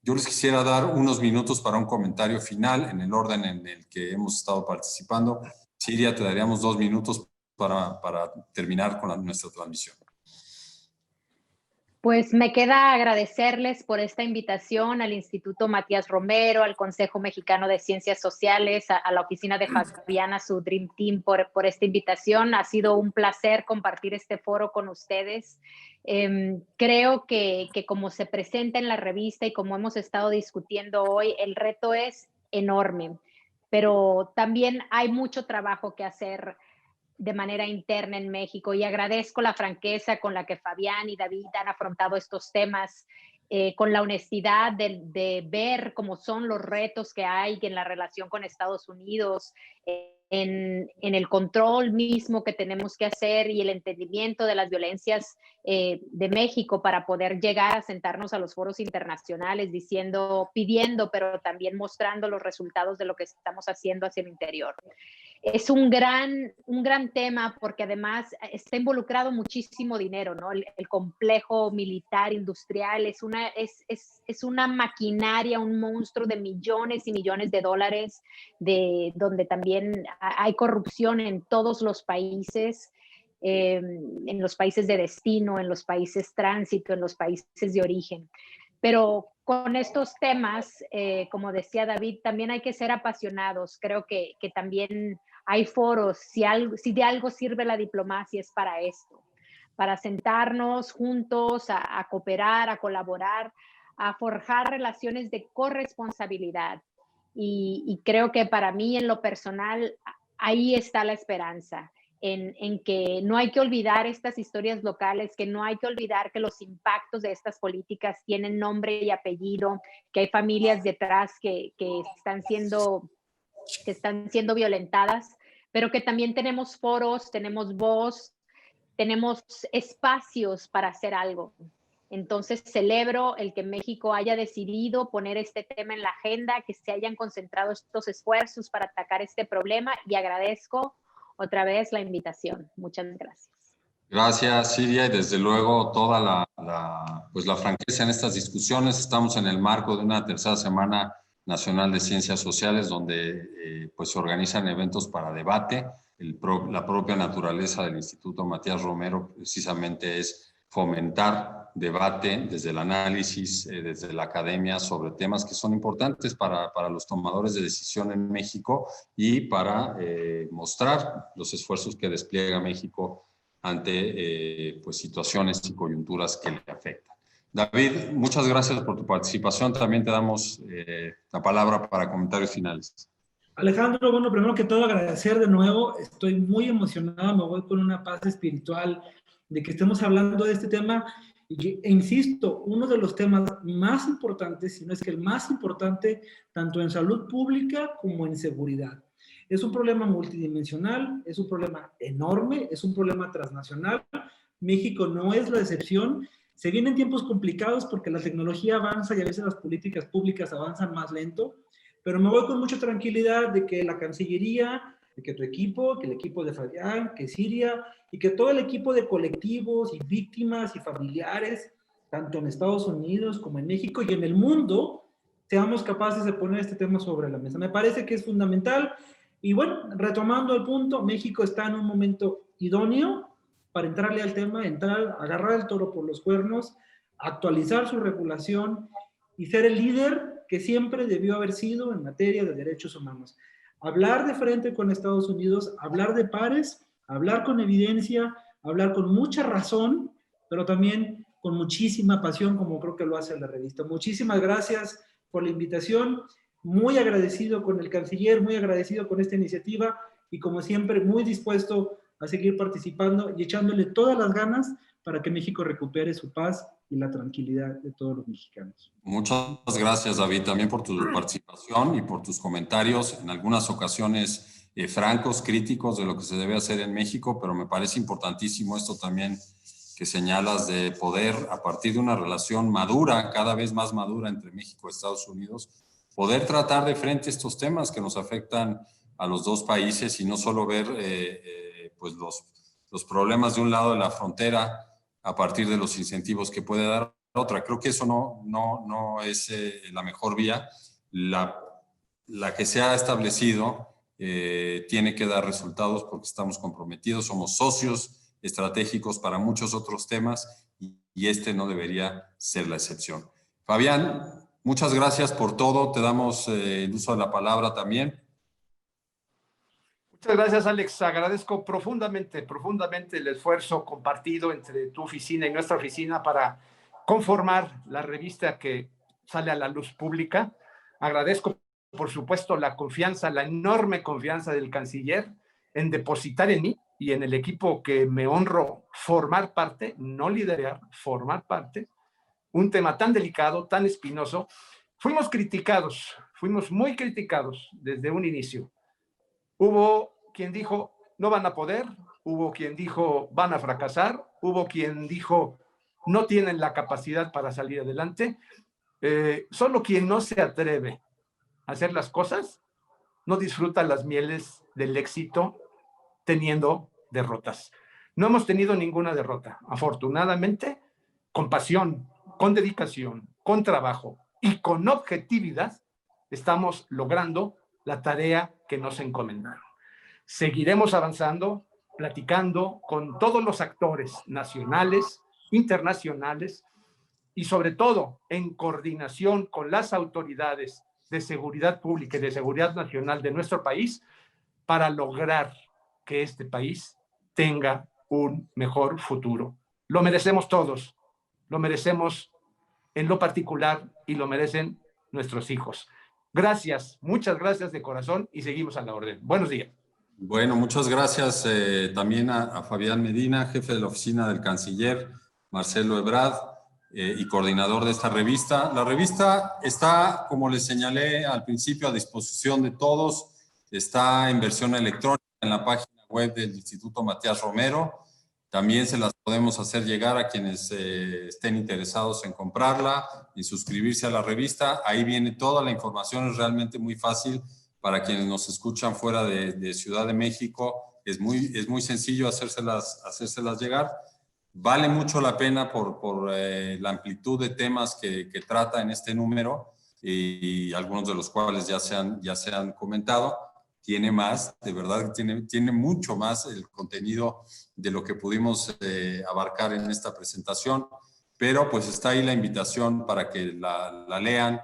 Yo les quisiera dar unos minutos para un comentario final en el orden en el que hemos estado participando. Siria, te daríamos 2 minutos para terminar con nuestra transmisión. Pues me queda agradecerles por esta invitación al Instituto Matías Romero, al Consejo Mexicano de Ciencias Sociales, a la oficina de Fabián, a su Dream Team por esta invitación. Ha sido un placer compartir este foro con ustedes. Creo que como se presenta en la revista y como hemos estado discutiendo hoy, el reto es enorme, pero también hay mucho trabajo que hacer de manera interna en México, y agradezco la franqueza con la que Fabián y David han afrontado estos temas, con la honestidad de ver cómo son los retos que hay en la relación con Estados Unidos, en el control mismo que tenemos que hacer y el entendimiento de las violencias de México para poder llegar a sentarnos a los foros internacionales pidiendo, pero también mostrando los resultados de lo que estamos haciendo hacia el interior. Es un gran tema porque además está involucrado muchísimo dinero, ¿no? El complejo militar industrial es una maquinaria, un monstruo de millones y millones de dólares, donde también hay corrupción en todos los países, en los países de destino, en los países tránsito, en los países de origen. Pero con estos temas, como decía David, también hay que ser apasionados. Creo que también hay foros. Si de algo sirve la diplomacia, es para esto, para sentarnos juntos a cooperar, a colaborar, a forjar relaciones de corresponsabilidad. Y creo que para mí, en lo personal, ahí está la esperanza. En que no hay que olvidar estas historias locales, que no hay que olvidar que los impactos de estas políticas tienen nombre y apellido, que hay familias detrás que están siendo violentadas, pero que también tenemos foros, tenemos voz, tenemos espacios para hacer algo. Entonces celebro el que México haya decidido poner este tema en la agenda, que se hayan concentrado estos esfuerzos para atacar este problema, y agradezco otra vez la invitación. Muchas gracias. Gracias, Siria, y desde luego toda la franqueza en estas discusiones. Estamos en el marco de una tercera Semana Nacional de Ciencias Sociales, donde pues se organizan eventos para debate. La propia naturaleza del Instituto Matías Romero precisamente es fomentar debate, desde el análisis, desde la academia sobre temas que son importantes para los tomadores de decisión en México y para mostrar los esfuerzos que despliega México ante pues, situaciones y coyunturas que le afectan. David, muchas gracias por tu participación. También te damos la palabra para comentarios finales. Alejandro, bueno, primero que todo agradecer de nuevo. Estoy muy emocionado, me voy con una paz espiritual de que estemos hablando de este tema. E insisto, uno de los temas más importantes, si no es que el más importante, tanto en salud pública como en seguridad. Es un problema multidimensional, es un problema enorme, es un problema transnacional. México no es la excepción. Se vienen tiempos complicados porque la tecnología avanza y a veces las políticas públicas avanzan más lento, pero me voy con mucha tranquilidad de que la Cancillería, de que tu equipo, que el equipo de Fabián, que Siria y que todo el equipo de colectivos y víctimas y familiares, tanto en Estados Unidos como en México y en el mundo, seamos capaces de poner este tema sobre la mesa. Me parece que es fundamental. Y bueno, retomando el punto, México está en un momento idóneo para entrarle al tema, entrar, agarrar el toro por los cuernos, actualizar su regulación y ser el líder que siempre debió haber sido en materia de derechos humanos. Hablar de frente con Estados Unidos, hablar de pares, hablar con evidencia, hablar con mucha razón, pero también con muchísima pasión, como creo que lo hace la revista. Muchísimas gracias por la invitación. Muy agradecido con el canciller, muy agradecido con esta iniciativa y como siempre muy dispuesto a seguir participando y echándole todas las ganas para que México recupere su paz y la tranquilidad de todos los mexicanos. Muchas gracias, David, también por tu participación y por tus comentarios, en algunas ocasiones francos, críticos de lo que se debe hacer en México, pero me parece importantísimo esto también que señalas de poder, a partir de una relación madura, cada vez más madura entre México y Estados Unidos, poder tratar de frente estos temas que nos afectan a los dos países y no solo ver pues los problemas de un lado de la frontera a partir de los incentivos que puede dar otra. Creo que eso no es la mejor vía. La que se ha establecido tiene que dar resultados porque estamos comprometidos, somos socios estratégicos para muchos otros temas y este no debería ser la excepción. Fabián, muchas gracias por todo. Te damos el uso de la palabra también. Muchas gracias, Alex. Agradezco profundamente el esfuerzo compartido entre tu oficina y nuestra oficina para conformar la revista que sale a la luz pública. Agradezco, por supuesto, la confianza, la enorme confianza del canciller en depositar en mí y en el equipo que me honro formar parte, no liderar, formar parte, un tema tan delicado, tan espinoso. Fuimos criticados, fuimos muy criticados desde un inicio. Hubo quien dijo, no van a poder, hubo quien dijo, van a fracasar, hubo quien dijo, no tienen la capacidad para salir adelante. Solo quien no se atreve a hacer las cosas no disfruta las mieles del éxito teniendo derrotas. No hemos tenido ninguna derrota. Afortunadamente, con pasión, con dedicación, con trabajo y con objetividad, estamos logrando la tarea que nos encomendaron. Seguiremos avanzando, platicando con todos los actores nacionales, internacionales y sobre todo en coordinación con las autoridades de seguridad pública y de seguridad nacional de nuestro país para lograr que este país tenga un mejor futuro. Lo merecemos todos, lo merecemos en lo particular y lo merecen nuestros hijos. Gracias, muchas gracias de corazón y seguimos a la orden. Buenos días. Bueno, muchas gracias también a Fabián Medina, jefe de la oficina del canciller, Marcelo Ebrard, y coordinador de esta revista. La revista está, como les señalé al principio, a disposición de todos. Está en versión electrónica en la página web del Instituto Matías Romero. También se las podemos hacer llegar a quienes estén interesados en comprarla y suscribirse a la revista. Ahí viene toda la información, es realmente muy fácil. Para quienes nos escuchan fuera de Ciudad de México, es muy sencillo hacérselas llegar. Vale mucho la pena por la amplitud de temas que trata en este número y algunos de los cuales ya se han comentado. Tiene más, de verdad tiene mucho más el contenido de lo que pudimos abarcar en esta presentación. pero pues está ahí la invitación para que la lean,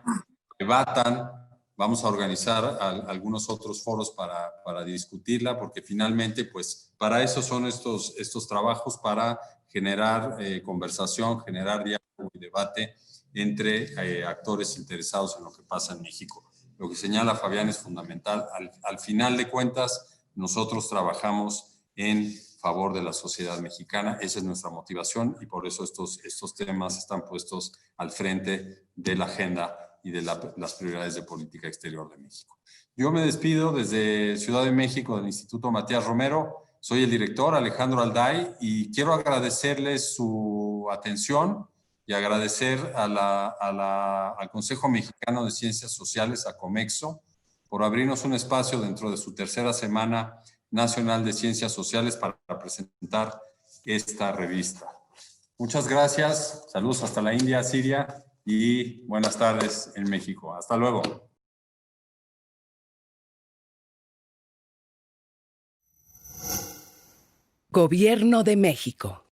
debatan. Vamos a organizar algunos otros foros para discutirla, porque finalmente, pues, para eso son estos trabajos, para generar conversación, generar diálogo y debate entre actores interesados en lo que pasa en México. Lo que señala Fabián es fundamental. Al final de cuentas, nosotros trabajamos en favor de la sociedad mexicana. Esa es nuestra motivación y por eso estos temas están puestos al frente de la agenda y de las prioridades de política exterior de México. Yo me despido desde Ciudad de México del Instituto Matías Romero. Soy el director Alejandro Alday y quiero agradecerles su atención y agradecer al Consejo Mexicano de Ciencias Sociales, a Comexo, por abrirnos un espacio dentro de su tercera Semana Nacional de Ciencias Sociales para presentar esta revista. Muchas gracias. Saludos hasta la India, Siria, y buenas tardes en México. Hasta luego. Gobierno de México.